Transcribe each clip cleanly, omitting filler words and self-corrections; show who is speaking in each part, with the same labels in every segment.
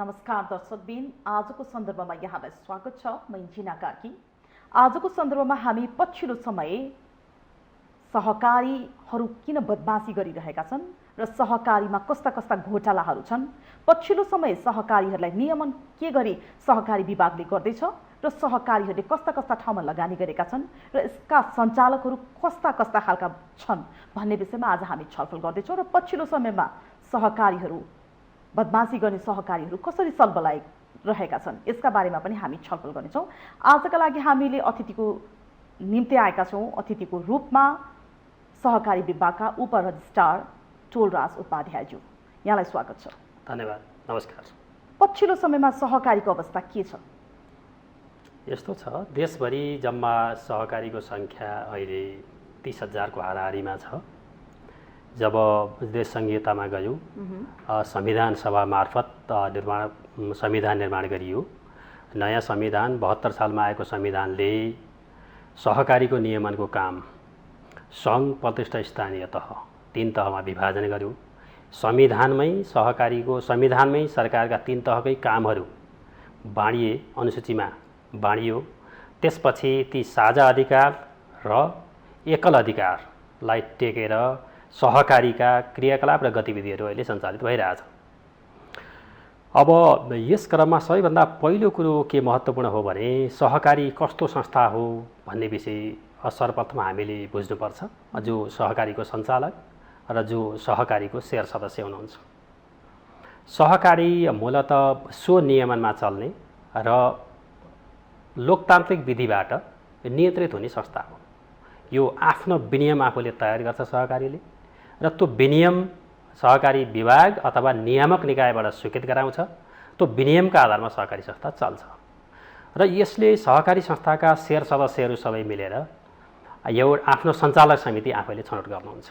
Speaker 1: नमस्कार दर्शकबिन, आजको सन्दर्भमा यहाँलाई स्वागत छ। म इन्जिना कार्की। आजको सन्दर्भमा हामी पछिल्लो समय सहकारीहरू किन बदमासी गरिरहेका छन् र सहकारीमा कस्ता कस्ता घोटालाहरू छन्, पछिल्लो समय सहकारीहरूलाई नियमन के गरी सहकारी विभागले गर्दैछ र सहकारीहरूले कस्ता कस्ता ठाउँमा लगानी गरेका छन् र यसका सञ्चालकहरू कस्ता कस्ता खालका छन् भन्ने विषयमा आज हामी छलफल गर्दैछौँ। र पछिल्लो समयमा सहकारीहरू बदमासी गर्ने सहकारीहरू कसरी सलबलाइ रहेका छन् यसका बारेमा पनि हामी छलफल गर्नेछौँ। आजका लागि हामीले अतिथिको निम्ति आएका छौँ। अतिथिको रूपमा सहकारी विभागका उप रजिस्ट्रार टोलराज उपाध्यायज्यू, यहाँलाई स्वागत छ।
Speaker 2: धन्यवाद, नमस्कार।
Speaker 1: पछिल्लो समयमा सहकारीको अवस्था के छ?
Speaker 2: यस्तो छ, देशभरि जम्मा सहकारीको सङ्ख्या अहिले 30,000 को हाराहारीमा छ। जब देश संहितामा गयो, संविधान सभा मार्फत संविधान निर्माण गरियो। नयाँ संविधान 72 सालमा आएको संविधानले सहकारीको नियमनको काम सङ्घ, प्रतिष्ठ, स्थानीय तह 3 तहमा विभाजन गर्यो। संविधानमै सरकारका 3 तहकै कामहरू बाँडिए, अनुसूचीमा बाँडियो। त्यसपछि ती साझा अधिकार र एकल अधिकारलाई टेकेर सहकारीका क्रियाकलाप र गतिविधिहरू अहिले सञ्चालित भइरहेछ। अब यस क्रममा सबैभन्दा पहिलो कुरो के महत्त्वपूर्ण हो भने सहकारी कस्तो संस्था हो भन्ने विषय सर्वप्रथम हामीले बुझ्नुपर्छ। जो सहकारीको सञ्चालक र जो सहकारीको शेयर सदस्य हुनुहुन्छ। सहकारी मूलतः स्वनियमनमा चल्ने र लोकतान्त्रिक विधिबाट नियन्त्रित हुने संस्था हो। यो आफ्नो विनियम आफूले तयार गर्छ सहकारीले, र त्यो विनियम सहकारी विभाग अथवा नियामक निकायबाट स्वीकृत गराउँछ। त्यो विनियमका आधारमा सहकारी संस्था चल्छ र यसले सहकारी संस्थाका शेयर सदस्यहरू सबै मिलेर एउटा आफ्नो सञ्चालक समिति आफैले छनौट गर्नुहुन्छ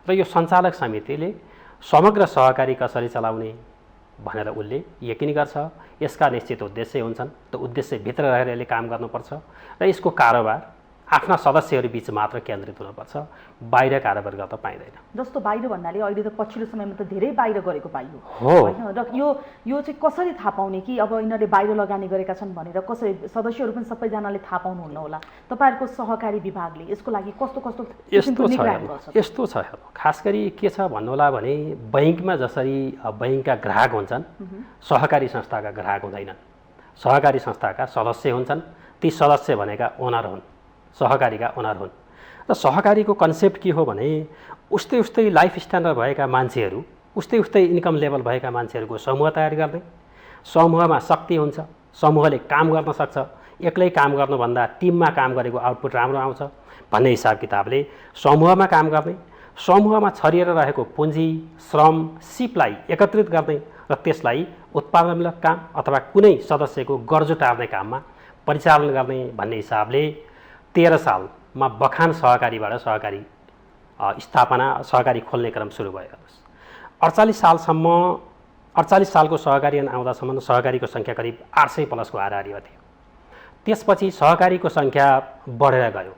Speaker 2: र यो सञ्चालक समितिले समग्र सहकारी कसरी चलाउने भनेर उसले यकिनी गर्छ। यसका निश्चित उद्देश्य हुन्छन्। त्यो उद्देश्यभित्र रहेर यसले काम गर्नुपर्छ र यसको कारोबार आफ्ना सदस्यहरू बीच मात्र केन्द्रित हुनुपर्छ, बाहिर कारोबार गर्न पाइँदैन।
Speaker 1: जस्तो बाहिर भन्नाले अहिले त पछिल्लो समयमा त धेरै बाहिर गरेको पाइयो
Speaker 2: हो
Speaker 1: हैन। र यो चाहिँ कसरी थाहा पाउने कि अब यिनीहरूले बाहिर लगानी गरेका छन् भनेर कसरी सदस्यहरू पनि सबैजनाले थाहा पाउनुहुन्न होला? तपाईँहरूको सहकारी विभागले यसको लागि कस्तो कस्तो निगरानी गर्छ?
Speaker 2: यस्तो छ, खास गरी के छ भन्नुहोला भने बैंकमा जसरी बैंकका ग्राहक हुन्छन्, सहकारी संस्थाका ग्राहक हुँदैनन्। सहकारी संस्थाका सदस्य हुन्छन्। ती सदस्य भनेका ओनर हुन्, सहकारीका ओनर हुन्। र सहकारीको कन्सेप्ट के हो भने उस्तै उस्तै लाइफ स्ट्यान्डर्ड भएका मान्छेहरू, उस्तै उस्तै इन्कम लेभल भएका मान्छेहरूको समूह तयार गर्ने। समूहमा शक्ति हुन्छ, समूहले काम गर्न सक्छ। एक्लै काम गर्नुभन्दा टिममा काम गरेको आउटपुट राम्रो आउँछ भन्ने हिसाब किताबले समूहमा काम गर्ने, समूहमा छरिएर रहेको पुँजी, श्रम, सिपलाई एकत्रित गर्ने र त्यसलाई उत्पादनमूलक काम अथवा कुनै सदस्यको गर्जो टार्ने काममा परिचालन गर्ने भन्ने हिसाबले 13 सालमा बखान सहकारीबाट सहकारी स्थापना, सहकारी खोल्ने क्रम सुरु भयो। 48 सालको सहकारी आउँदासम्म सहकारीको सङ्ख्या करिब 800 प्लसको हाराहारीमा थियो। त्यसपछि सहकारीको सङ्ख्या बढेर गयो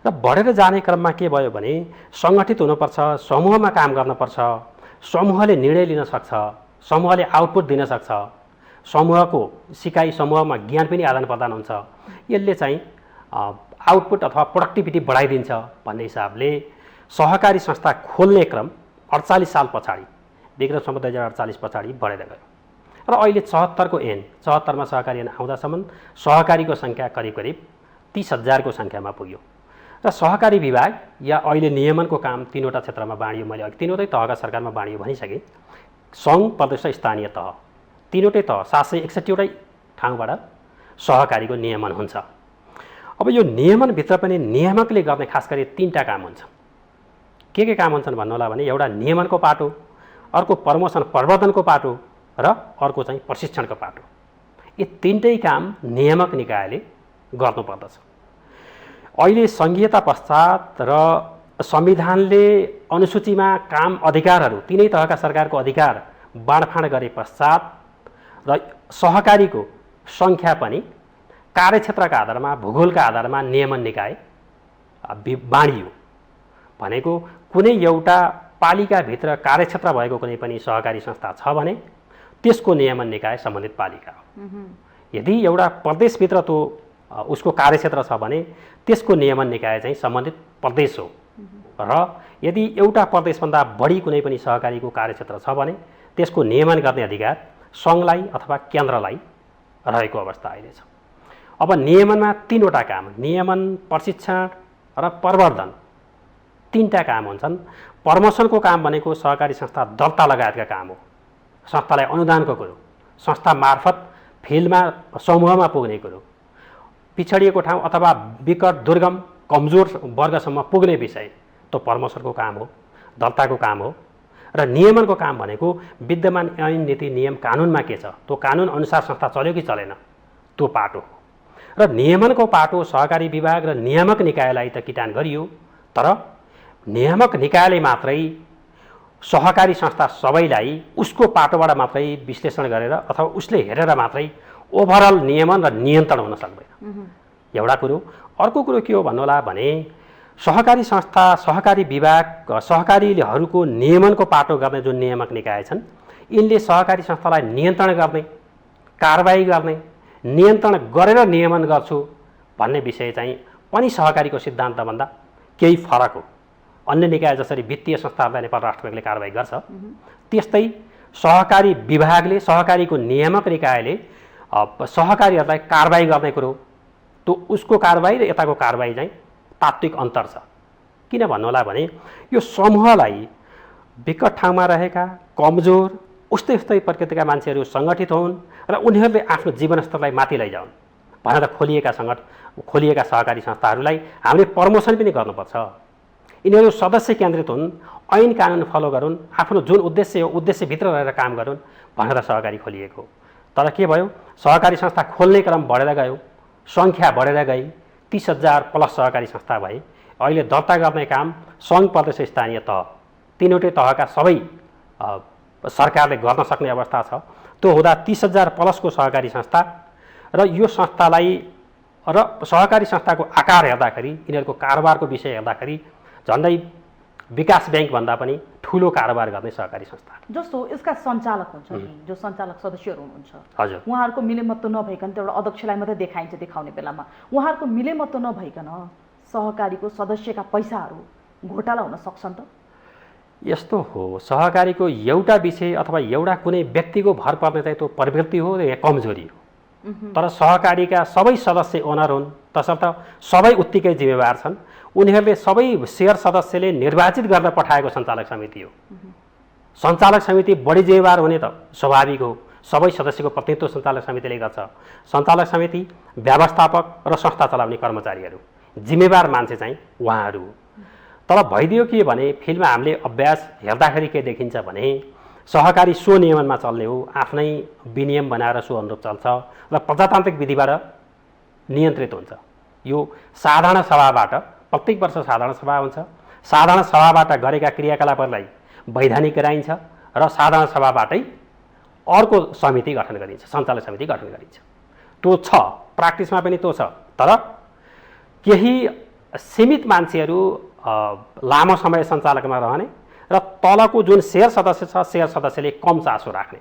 Speaker 2: र बढेर जाने क्रममा के भयो भने सङ्गठित हुनुपर्छ, समूहमा काम गर्नुपर्छ, समूहले निर्णय लिन सक्छ, समूहले आउटपुट दिन सक्छ, समूहको सिकाइ, समूहमा ज्ञान पनि आदान प्रदान हुन्छ। यसले चाहिँ आउटपुट अथवा प्रोडक्टिभिटी बढाइदिन्छ भन्ने हिसाबले सहकारी संस्था खोल्ने क्रम 48 साल पछाडि, विक्रम सम्वत 2048 पछाडि बढेर गयो र अहिले 74 मा सहकारी आउँदासम्म सहकारीको सङ्ख्या करिब करिब 30,000 को सङ्ख्यामा पुग्यो। र सहकारी विभाग या अहिले नियमनको काम 3वटा क्षेत्रमा बाँडियो। मैले अघि 3वटै तहका सरकारमा बाँडियो भनिसकेँ। सङ्घ, प्रदेश, स्थानीय तह 3वटै तह 761 ठाउँबाट सहकारीको नियमन हुन्छ। अब यो नियमनभित्र पनि नियामकले गर्ने खास गरी 3टा काम हुन्छ। के काम हुन्छन् भन्नुहोला भने एउटा नियमनको पाटो, अर्को प्रमोसन प्रवर्धनको पाटो र अर्को चाहिँ प्रशिक्षणको पाटो। यी 3टै काम नियामक निकायले गर्नुपर्दछ। अहिले संघीयता पश्चात र संविधानले अनुसूचीमा काम अधिकारहरू 3 तहका सरकारको अधिकार बाँडफाँड गरे पश्चात र सहकारीको सङ्ख्या पनि कार्यक्षेत्रका आधारमा, भूगोलका आधारमा नियमन निकाय बाँडियो। भनेको कुनै एउटा पालिकाभित्र कार्यक्षेत्र भएको कुनै पनि सहकारी संस्था छ भने त्यसको नियमन निकाय सम्बन्धित पालिका हो। यदि एउटा प्रदेशभित्र त्यो उसको कार्यक्षेत्र छ भने त्यसको नियमन निकाय चाहिँ सम्बन्धित प्रदेश हो। र यदि एउटा प्रदेशभन्दा बढी कुनै पनि सहकारीको कार्यक्षेत्र छ भने त्यसको नियमन गर्ने अधिकार सङ्घलाई अथवा केन्द्रलाई रहेको अवस्था अहिले छ। अब नियमनमा 3वटा काम, नियमन, प्रशिक्षण र प्रवर्धन, 3टा काम हुन्छन्। प्रमोसनको काम भनेको सहकारी संस्था दर्ता लगायतका काम हो। संस्थालाई अनुदानको कुरो, संस्था मार्फत फिल्डमा समूहमा पुग्ने कुरो, पिछडिएको ठाउँ अथवा विकट दुर्गम कमजोर वर्गसम्म पुग्ने विषय, त्यो प्रमोसनको काम हो, दर्ताको काम हो। र नियमनको काम भनेको विद्यमान ऐन नीति नियम कानुनमा के छ, त्यो कानुन अनुसार संस्था चल्यो कि चलेन, त्यो पाटो हो। र नियमनको पाटो सहकारी विभाग र नियामक निकायलाई त किटान गरियो, तर नियामक निकायले मात्रै सहकारी संस्था सबैलाई उसको पाटोबाट मात्रै विश्लेषण गरेर अथवा उसले हेरेर मात्रै ओभरअल नियमन र नियन्त्रण हुन सक्दैन, एउटा कुरो। अर्को कुरो के हो भन्नुहोला भने सहकारी संस्था, सहकारी विभाग, सहकारीहरूको नियमनको पाटो गर्ने जुन नियामक निकाय छन् यिनले सहकारी संस्थालाई नियन्त्रण गर्ने, कारबाही गर्ने, नियन्त्रण गरेर नियमन गर्छु भन्ने विषय चाहिँ पनि सहकारीको सिद्धान्तभन्दा केही फरक हो। अन्य निकाय जसरी वित्तीय संस्थाहरूलाई नेपाल राष्ट्र ब्याङ्कले कारबाही गर्छ त्यस्तै सहकारी विभागले, सहकारीको नियामक निकायले सहकारीहरूलाई कारबाही गर्ने कुरो, त्यो उसको कारबाही र यताको कारबाही चाहिँ तात्विक अन्तर छ। किन भन्नुहोला भने यो समूहलाई विकट ठाउँमा रहेका कमजोर उस्तै उस्तै प्रकृतिका मान्छेहरू सङ्गठित हुन् र उनीहरूले आफ्नो जीवनस्तरलाई माथि लैजाउन् भनेर खोलिएका सहकारी संस्थाहरूलाई हामीले प्रमोसन पनि गर्नुपर्छ। यिनीहरू सदस्य केन्द्रित हुन्, ऐन कानुन फलो गरून्, आफ्नो जुन उद्देश्य हो उद्देश्यभित्र रहेर काम गरून् भनेर सहकारी खोलिएको। तर के भयो, सहकारी संस्था खोल्ने क्रम बढेर गयो, सङ्ख्या बढेर गई, 30,000 प्लस सहकारी संस्था भए। अहिले दर्ता गर्ने काम सङ्घ, प्रदेश, स्थानीय तह, 3वटै तहका सबै सरकारले गर्न सक्ने अवस्था छ। त्यो हुँदा 30,000 प्लसको सहकारी संस्था र यो संस्थालाई र सहकारी संस्थाको आकार हेर्दाखेरि, यिनीहरूको कारोबारको विषय हेर्दाखेरि झन्डै विकास ब्याङ्क भन्दा पनि ठुलो कारोबार गर्ने सहकारी संस्था।
Speaker 1: जस्तो यसका सञ्चालक हुन्छ नि, जो सञ्चालक सदस्यहरू हुनुहुन्छ,
Speaker 2: हजुर,
Speaker 1: उहाँहरूको मिलेमत्व नभइकन त एउटा अध्यक्षलाई मात्रै देखाइन्छ, देखाउने बेलामा उहाँहरूको मिलेमत्व नभइकन सहकारीको सदस्यका पैसाहरू घोटाला हुन सक्छन् त?
Speaker 2: यस्तो हो, सहकारीको एउटा विषय अथवा एउटा कुनै व्यक्तिको भर पर्ने चाहिँ त्यो प्रवृत्ति हो या कमजोरी हो। तर सहकारीका सबै सदस्य ओनर हुन्, तसर्थ सबै उत्तिकै जिम्मेवार छन्। उनीहरूले सबै सेयर सदस्यले निर्वाचित गरेर पठाएको सञ्चालक समिति हो। सञ्चालक समिति बढी जिम्मेवार हुने त स्वाभाविक हो, सबै सदस्यको प्रतिनिधित्व सञ्चालक समितिले गर्छ। सञ्चालक समिति, व्यवस्थापक र संस्था चलाउने कर्मचारीहरू, जिम्मेवार मान्छे चाहिँ उहाँहरू हो। तर भइदियो के भने फिल्डमा हामीले अभ्यास हेर्दाखेरि के देखिन्छ भने सहकारी स्वनियमनमा चल्ने हो, आफ्नै विनियम बनाएर सो अनुरूप चल्छ र प्रजातान्त्रिक विधिबाट नियन्त्रित हुन्छ। यो साधारण सभाबाट, प्रत्येक वर्ष साधारण सभा हुन्छ, साधारण सभाबाट गरेका क्रियाकलापहरूलाई वैधानिक गराइन्छ र साधारण सभाबाटै अर्को समिति गठन गरिन्छ, सञ्चालक समिति गठन गरिन्छ। त्यो छ, प्र्याक्टिसमा पनि त्यो छ। तर केही सीमित मान्छेहरू लामो समय सञ्चालकमा रहने र तलको जुन सेयर सदस्य छ, सेयर सदस्यले कम चासो राख्ने,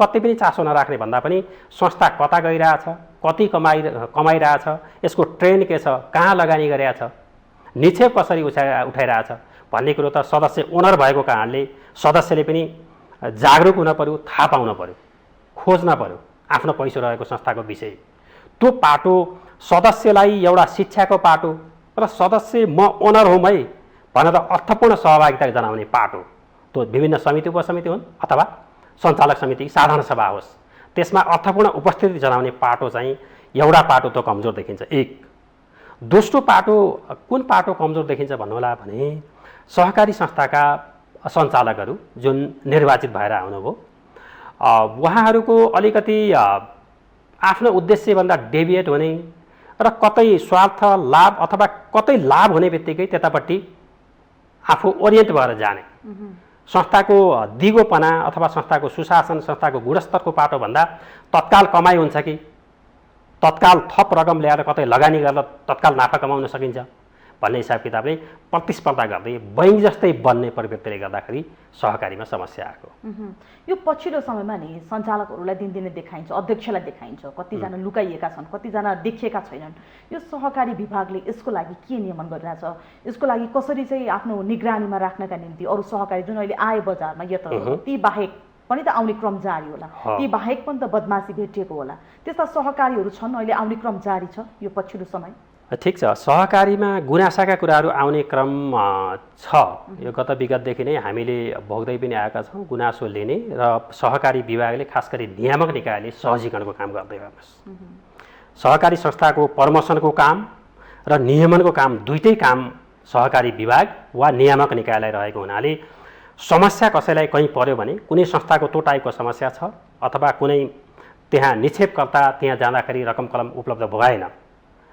Speaker 2: कति पनि चासो नराख्ने भन्दा पनि संस्था कता गइरहेछ, कति कमाइरहेछ, यसको ट्रेन्ड के छ, कहाँ लगानी गरेछ, निक्षेप कसरी उठाइरहेछ भन्ने कुरो त सदस्य ओनर भएको कारणले सदस्यले पनि जागरुक हुन पर्यो, थाहा पाउन पर्यो, खोज्न पर्यो आफ्नो पैसा रहेको संस्थाको विषय। त्यो पाटो सदस्यलाई एउटा शिक्षाको पाटो र सदस्य म ओनर हुँ है भनेर अर्थपूर्ण सहभागिता जनाउने पाटो, त्यो विभिन्न समिति उपसमिति हुन् अथवा सञ्चालक समिति साधारण सभा होस्, त्यसमा अर्थपूर्ण उपस्थिति जनाउने पाटो चाहिँ एउटा पाटो त कमजोर देखिन्छ। एक दोस्रो पाटो, कुन पाटो कमजोर देखिन्छ भन्नुहोला भने सहकारी संस्थाका सञ्चालकहरू जुन निर्वाचित भएर आउनुभयो उहाँहरूको अलिकति आफ्नो उद्देश्यभन्दा डेभिएट हुने र कतै स्वार्थ लाभ अथवा कतै लाभ हुने बित्तिकै त्यतापट्टि आफू ओरिएन्ट भएर जाने, संस्थाको दिगोपना अथवा संस्थाको सुशासन, संस्थाको गुणस्तरको पाटोभन्दा तत्काल कमाइ हुन्छ कि तत्काल थप रकम ल्याएर कतै लगानी गरेर तत्काल नाफा कमाउन सकिन्छ भन्ने हिसाब किताबले प्रतिस्पर्धा गर्दै बैंक जस्तै बन्ने प्रवृत्तिले गर्दाखेरि सहकारीमा समस्या आएको।
Speaker 1: यो पछिल्लो समयमा नि सञ्चालकहरूलाई दिनदिनै देखाइन्छ, अध्यक्षलाई देखाइन्छ, कतिजना लुकाइएका छन्, कतिजना देखिएका छैनन्। यो सहकारी विभागले यसको लागि के नियमन गरिरहेछ, यसको लागि कसरी चाहिँ आफ्नो निगरानीमा राख्नका निम्ति अरू सहकारी जुन अहिले आए बजारमा यत्र ती बाहेक पनि त आउने क्रम जारी होला, ती बाहेक पनि त बदमासी भेटिएको होला, त्यस्ता सहकारीहरू छन् अहिले आउने क्रम जारी छ यो पछिल्लो समय?
Speaker 2: ठिक छ, सहकारीमा गुनासाका कुराहरू आउने क्रम छ। यो गत विगतदेखि नै हामीले भोग्दै पनि आएका छौँ। गुनासो लिने र सहकारी विभागले खास गरी नियामक निकायले सहजीकरणको काम गर्दै गर्नुहोस्। सहकारी संस्थाको प्रमोसनको काम र नियमनको काम दुईटै काम सहकारी विभाग वा नियामक निकायलाई रहेको हुनाले समस्या कसैलाई कहीँ पर्यो भने, कुनै संस्थाको त्यो टाइपको समस्या छ अथवा कुनै त्यहाँ निक्षेपकर्ता त्यहाँ जाँदाखेरि रकम कलम उपलब्ध भएन,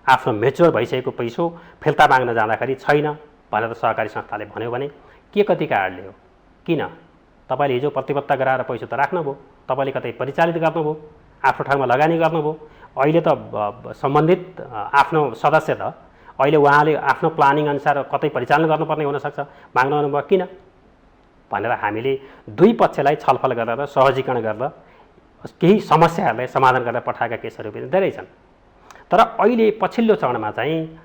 Speaker 2: आफ्नो मेच्योर भइसकेको पैसो फिर्ता माग्न जाँदाखेरि छैन भनेर सहकारी संस्थाले भन्यो भने के कति कारणले हो? किन तपाईँले हिजो प्रतिबद्धता गराएर पैसा त राख्नुभयो, तपाईँले कतै परिचालित गर्नुभयो, आफ्नो ठाउँमा लगानी गर्नुभयो, अहिले त सम्बन्धित आफ्नो सदस्य त अहिले उहाँले आफ्नो प्लानिङ अनुसार कतै परिचालन गर्नुपर्ने हुनसक्छ, माग्न आउनुभयो किन भनेर हामीले दुई पक्षलाई छलफल गरेर सहजीकरण गरेर केही समस्याहरूलाई समाधान गरेर पठाएका केसहरू पनि धेरै छन्। तर अहिले पछिल्लो चरणमा चाहिँ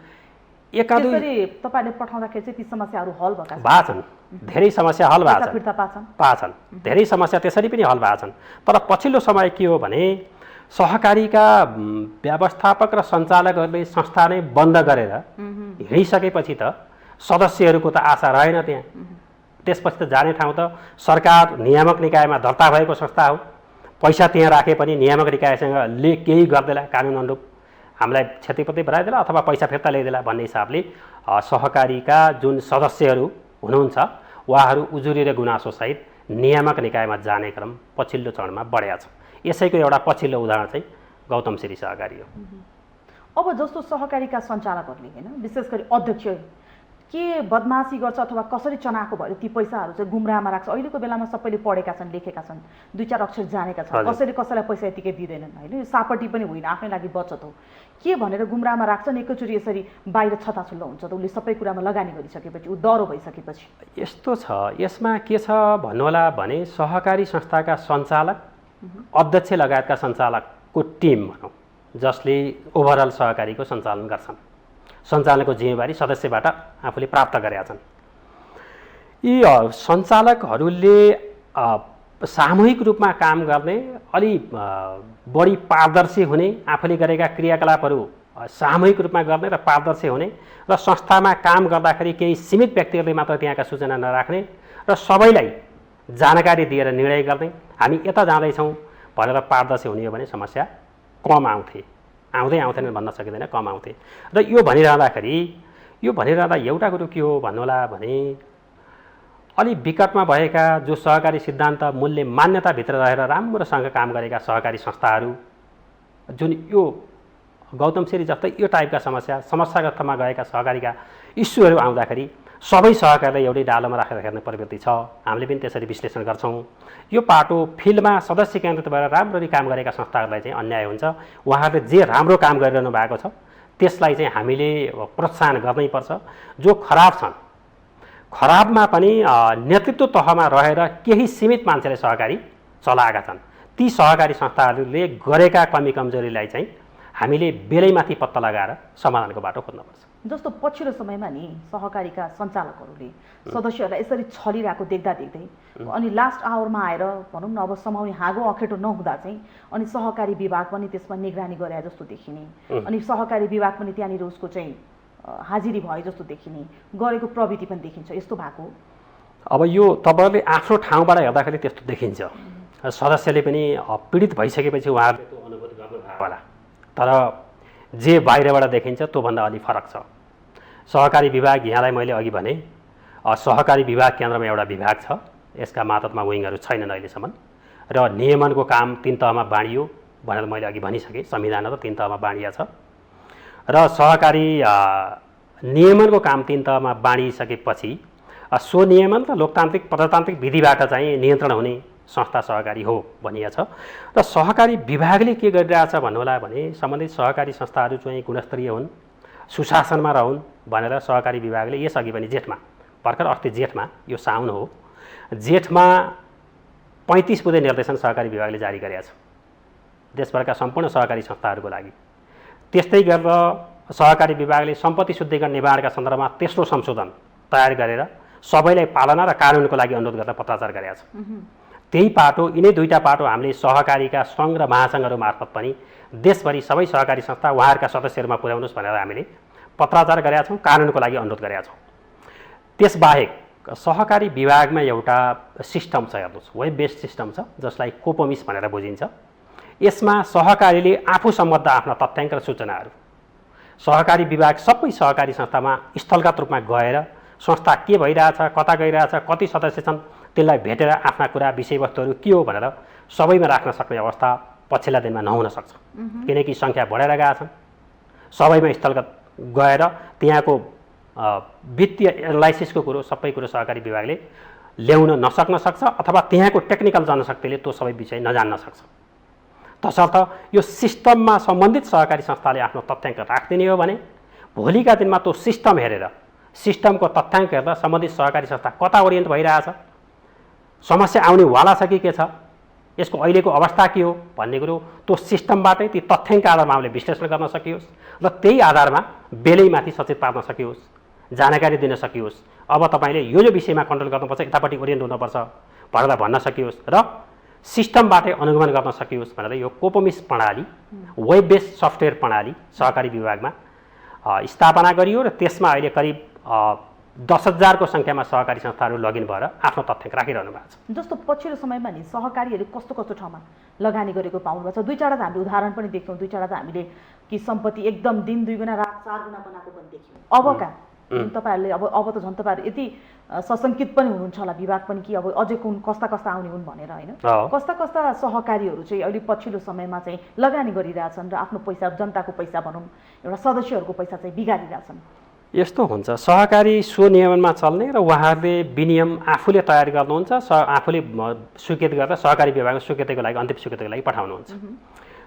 Speaker 1: तपाईँले पठाउँदाखेरि चाहिँ ती समस्याहरू हल
Speaker 2: भएका छन्, धेरै समस्या हल भएका छन्, धेरै समस्या त्यसरी पनि हल भएका छन्। तर पछिल्लो समय के हो भने सहकारीका व्यवस्थापक र सञ्चालकहरूले संस्था नै बन्द गरेर हिँडिसकेपछि त सदस्यहरूको त आशा रहेन त्यहाँ। त्यसपछि त जाने ठाउँ त सरकार नियामक निकायमा दर्ता भएको संस्था हो, पैसा त्यहाँ राखे पनि नियामक निकायसँग केही गर्दैला, कानुन अनुरूप हामीलाई क्षतिपूर्ति बनाइदेला अथवा पैसा फिर्ता ल्याइदेला भन्ने हिसाबले सहकारीका जुन सदस्यहरू हुनुहुन्छ उहाँहरू उजुरी र गुनासोसहित नियामक निकायमा जाने क्रम पछिल्लो चरणमा बढेको छ। यसैको एउटा पछिल्लो उदाहरण चाहिँ गौतम श्री सहकारी हो।
Speaker 1: अब जस्तो सहकारीका सञ्चालकहरूले होइन, विशेष गरी अध्यक्ष के बदमासी गर्छ अथवा कसरी चनाको भएर ती पैसाहरू चाहिँ गुमराहमा राख्छ? अहिलेको बेलामा सबैले पढेका छन्, लेखेका छन्, दुई चार अक्षर जानेका छन्, कसैले कसैलाई पैसा यतिकै दिँदैनन् होइन, यो सापटी पनि होइन, आफ्नै लागि बचत हो के भनेर गुमराहमा राख्छन्। एकैचोटि यसरी बाहिर छताछुल्लो हुन्छ त उसले सबै कुरामा लगानी गरिसकेपछि, ऊ डह्रो भइसकेपछि।
Speaker 2: यस्तो छ, यसमा के छ भन्नुहोला भने सहकारी संस्थाका सञ्चालक, अध्यक्ष लगायतका सञ्चालकको टिम भनौँ जसले ओभरअल सहकारीको सञ्चालन गर्छन्, सञ्चालनको जिम्मेवारी सदस्यबाट आफूले प्राप्त गरेका छन्। यी सञ्चालकहरूले सामूहिक रूपमा काम गर्ने, अलि बढी पारदर्शी हुने, आफूले गरेका क्रियाकलापहरू सामूहिक रूपमा गर्ने र पारदर्शी हुने र संस्थामा काम गर्दाखेरि केही सीमित व्यक्तिहरूले मात्र त्यहाँका सूचना नराख्ने र सबैलाई जानकारी दिएर निर्णय गर्ने, हामी यता जाँदैछौँ भनेर पारदर्शी हुने हो भने समस्या कम आउँथेन भन्न सकिँदैन, कम आउँथे। र यो भनिरहँदा एउटा कुरो के हो भन्नुहोला भने अलि विकटमा भएका जो सहकारी सिद्धान्त मूल्य मान्यताभित्र रहेर राम्रोसँग काम गरेका सहकारी संस्थाहरू जुन यो गौतम श्री जस्तै यो टाइपका समस्याग्रस्तमा गएका सहकारीका इस्युहरू आउँदाखेरि सबै सहकारीलाई एउटै डालोमा राखेर हेर्ने प्रवृत्ति छ। हामीले पनि त्यसरी विश्लेषण गर्छौँ। यो पाटो फिल्डमा सदस्य केन्द्रित भएर राम्ररी काम गरेका संस्थाहरूलाई चाहिँ अन्याय हुन्छ। उहाँहरूले जे राम्रो काम गरिरहनु भएको छ त्यसलाई चाहिँ हामीले प्रोत्साहन गर्नैपर्छ। जो खराब छन्, खराबमा पनि नेतृत्व तहमा रहेर केही सीमित मान्छेले सहकारी चलाएका छन्, ती सहकारी संस्थाहरूले गरेका कमी कमजोरीलाई चाहिँ हामीले बेलैमाथि पत्ता लगाएर समाधानको बाटो खोज्नुपर्छ।
Speaker 1: जस्तो पछिल्लो समयमा नि सहकारीका सञ्चालकहरूले सदस्यहरूलाई यसरी छलिरहेको देख्दै अनि लास्ट आवरमा आएर भनौँ न अब समाउने हाँगो अखेटो नहुँदा चाहिँ अनि सहकारी विभाग पनि त्यसमा निगरानी गरे जस्तो देखिने, अनि सहकारी विभाग पनि त्यहाँनिर उसको चाहिँ हाजिरी भए जस्तो देखिने, गरेको प्रवृत्ति पनि देखिन्छ। यस्तो भएको
Speaker 2: अब यो तपाईँहरूले आफ्नो ठाउँबाट हेर्दाखेरि त्यस्तो देखिन्छ। सदस्यले पनि पीडित भइसकेपछि उहाँहरूले त्यो अनुभूति गर्नुभएको होला, तर जे बाहिरबाट देखिन्छ त्योभन्दा अलि फरक छ। सहकारी विभाग यहाँलाई मैले अघि भने सहकारी विभाग केन्द्रमा एउटा विभाग छ, यसका मातहतमा विङहरू छैनन् अहिलेसम्म र नियमनको काम 3 तहमा बाँडियो भनेर मैले अघि भनिसकेँ। संविधानमा त 3 तहमा बाँडिया छ र सहकारी नियमनको काम 3 तहमा बाँडिसकेपछि स्वनियमन र लोकतान्त्रिक प्रजातान्त्रिक विधिबाट चाहिँ नियन्त्रण हुने संस्था सहकारी हो भनिएको छ। र सहकारी विभागले के गरिरहेछ भन्नुहोला भने सम्बन्धित सहकारी संस्थाहरू चाहिँ गुणस्तरीय हुन्, सुशासनमा रहन्, भनेर सहकारी विभागले यसअघि पनि जेठमा, भर्खर अस्ति जेठमा, यो साउन हो, जेठमा 35 बुँदे निर्देशन सहकारी विभागले जारी गरेका छ देशभरका सम्पूर्ण सहकारी संस्थाहरूको लागि। त्यस्तै गरेर सहकारी विभागले सम्पत्ति शुद्धिकरण निवारणका सन्दर्भमा तेस्रो संशोधन तयार गरेर सबैलाई पालना र कानुनको लागि अनुरोध गर्न पत्राचार गरेका छ। त्यही पाटो, यिनै दुईटा पाटो हामीले सहकारीका सङ्घ र महासङ्घहरू मार्फत पनि देशभरि सबै सहकारी संस्था उहाँहरूका सदस्यहरूमा पुर्याउनुहोस् भनेर हामीले पत्राचार गरेका छौँ, कानुनको लागि अनुरोध गरेका छौँ। त्यसबाहेक सहकारी विभागमा एउटा सिस्टम छ, हेर्नुहोस्, वेब बेस्ड सिस्टम छ जसलाई कोपोमिस भनेर बुझिन्छ। यसमा सहकारीले आफू सम्बद्ध आफ्ना तथ्याङ्क र सूचनाहरू सहकारी विभाग सबै सहकारी संस्थामा स्थलगत रूपमा गएर संस्था के भइरहेछ, कता गइरहेछ, कति सदस्य छन्, त्यसलाई भेटेर आफ्ना कुरा विषयवस्तुहरू के हो भनेर सबैमा राख्न सक्ने अवस्था पछिल्ला दिनमा नहुन सक्छ, किनकि सङ्ख्या बढेर गएका छन्। सबैमा स्थलगत गएर त्यहाँको वित्तीय एनालाइसिसको कुरो सबै कुरो सहकारी विभागले ल्याउन नसक्न सक्छ अथवा त्यहाँको टेक्निकल जनशक्तिले त्यो सबै विषय नजान्न सक्छ। तसर्थ यो सिस्टममा सम्बन्धित सहकारी संस्थाले आफ्नो तथ्याङ्क राखिदिने हो भने भोलिका दिनमा त्यो सिस्टम हेरेर, सिस्टमको तथ्याङ्क हेर्दा सम्बन्धित सहकारी संस्था कता ओरिएन्ट भइरहेछ, समस्या आउनेवाला छ कि के छ, यसको अहिलेको अवस्था के हो भन्ने कुरो त्यो सिस्टमबाटै ती तथ्याङ्क आधारमा हामीले विश्लेषण गर्न सकियोस् र त्यही आधारमा बेलैमाथि सचेत पार्न सकियोस्, जानकारी दिन सकियोस्। अब तपाईँले यो विषयमा कन्ट्रोल गर्नुपर्छ, यतापट्टि ओरिएन्ट हुनुपर्छ भनेर भन्न सकियोस् र सिस्टमबाटै अनुगमन गर्न सकियोस् भनेर यो कोपोमिस प्रणाली, वेब बेस्ड सफ्टवेयर प्रणाली सहकारी विभागमा स्थापना गरियो र त्यसमा अहिले करिब 10,000 को सङ्ख्यामा सहकारी संस्थाहरू लगइन भएर आफ्नो तथ्याङ्क राखिरहनु भएको छ।
Speaker 1: जस्तो पछिल्लो समयमा नि सहकारीहरूले कस्तो कस्तो ठाउँमा लगानी गरेको पाउनुभएको छ, दुई चारवटा त हामीले उदाहरण पनि देख्यौँ, दुई चारवटा त हामीले कि सम्पत्ति एकदम दिन 2 गुणा रात 4 गुणा बनाएको पनि देख्यौँ। अबका तपाईँहरूले अब त झन् तपाईँहरू यति सशङ्कित पनि हुनुहुन्छ होला विभाग पनि कि अब अझै कस्ता कस्ता आउने हुन् भनेर, होइन? कस्ता कस्ता सहकारीहरू चाहिँ अहिले पछिल्लो समयमा चाहिँ लगानी गरिरहेछन् र आफ्नो पैसा, जनताको पैसा भनौँ, एउटा सदस्यहरूको पैसा चाहिँ बिगारिरहेछन्?
Speaker 2: यस्तो हुन्छ, सहकारी स्वनियमनमा चल्ने र उहाँहरूले विनियम आफूले तयार गर्नुहुन्छ, आफूले स्वीकृत गरेर सहकारी विभागमा स्वीकृतिको लागि, अन्तिम स्वीकृतिको लागि पठाउनुहुन्छ।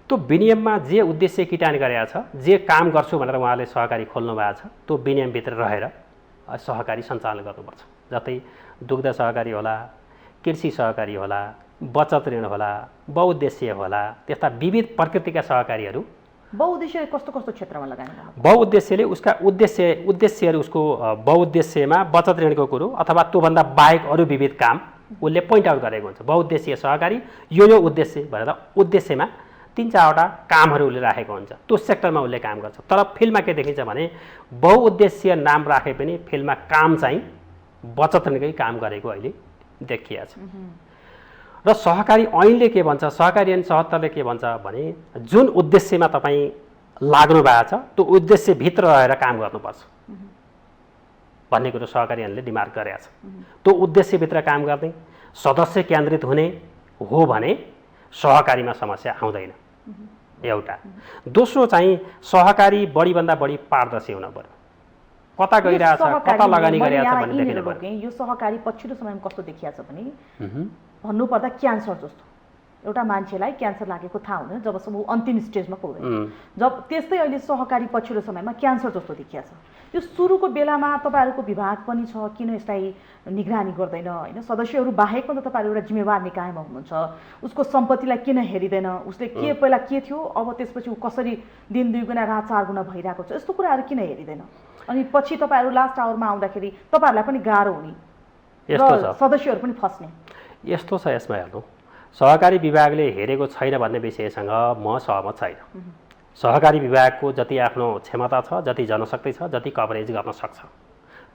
Speaker 2: त्यो विनियममा जे उद्देश्य किटान गरेका छ, जे काम गर्छु भनेर उहाँले सहकारी खोल्नु भएको छ, त्यो विनियमभित्र रहेर सहकारी सञ्चालन गर्नुपर्छ। जतै दुग्ध सहकारी होला, कृषि सहकारी होला, बचत ऋण होला, बहुउद्देश्य होला, त्यस्ता विविध प्रकृतिका सहकारीहरू।
Speaker 1: बहुउद्देश्य कस्तो कस्तो क्षेत्रमा लगानी गर्नु?
Speaker 2: बहुउद्देश्यले उसका उद्देश्यहरू, उसको बहुउद्देश्यमा बचत ऋणको कुरो अथवा त्योभन्दा बाहेक अरू विविध काम उसले पोइन्ट आउट गरेको हुन्छ। बहुउद्देश्य सहकारी यो उद्देश्य भनेर उद्देश्यमा 3-4वटा कामहरू उसले राखेको हुन्छ, त्यो सेक्टरमा उसले काम गर्छ। तर फिल्डमा के देखिन्छ भने बहुउद्देश्य नाम राखे पनि फिल्डमा काम चाहिँ बचत ऋणकै काम गरेको अहिले देखिया छ। र सहकारी ऐनले के भन्छ, सहकारी ऐन 77ले के भन्छ भने जुन उद्देश्यमा तपाईँ लाग्नु भएको छ त्यो उद्देश्यभित्र रहेर काम गर्नुपर्छ भन्ने कुरो सहकारी ऐनले डिमार्क गरेको छ। त्यो उद्देश्यभित्र काम गर्ने, सदस्य केन्द्रित हुने हो भने सहकारीमा समस्या आउँदैन, एउटा। दोस्रो चाहिँ सहकारी बढीभन्दा बढी पारदर्शी हुन पर्यो, कता गइरहेछ, कता लगानी गरिरहेछ भन्ने देखिनु पर्यो।
Speaker 1: यो सहकारी पछिल्लो समयमा कस्तो देखिया छ भने भन्नुपर्दा क्यान्सर जस्तो, एउटा मान्छेलाई क्यान्सर लागेको थाहा हुँदैन जबसम्म ऊ अन्तिम स्टेजमा पुग्दैन। जब त्यस्तै अहिले सहकारी पछिल्लो समयमा क्यान्सर जस्तो देखिया छ। यो सुरुको बेलामा तपाईँहरूको विभाग पनि छ, किन यसलाई निगरानी गर्दैन, होइन? सदस्यहरू बाहेक पनि त तपाईँहरू एउटा जिम्मेवार निकायमा हुनुहुन्छ, उसको सम्पत्तिलाई किन हेरिँदैन, उसले के पहिला के थियो, अब त्यसपछि ऊ कसरी दिन 2 गुणा रात 4 गुणा भइरहेको छ, यस्तो कुराहरू किन हेरिँदैन? अनि पछि तपाईँहरू लास्ट आवरमा आउँदाखेरि तपाईँहरूलाई पनि गाह्रो हुने र सदस्यहरू पनि फस्ने।
Speaker 2: यस्तो छ, यसमा हेर्नु, सहकारी विभागले हेरेको छैन भन्ने विषयसँग म सहमत छैन। सहकारी विभागको जति आफ्नो क्षमता छ, जति जनशक्ति छ, जति कभरेज गर्न सक्छ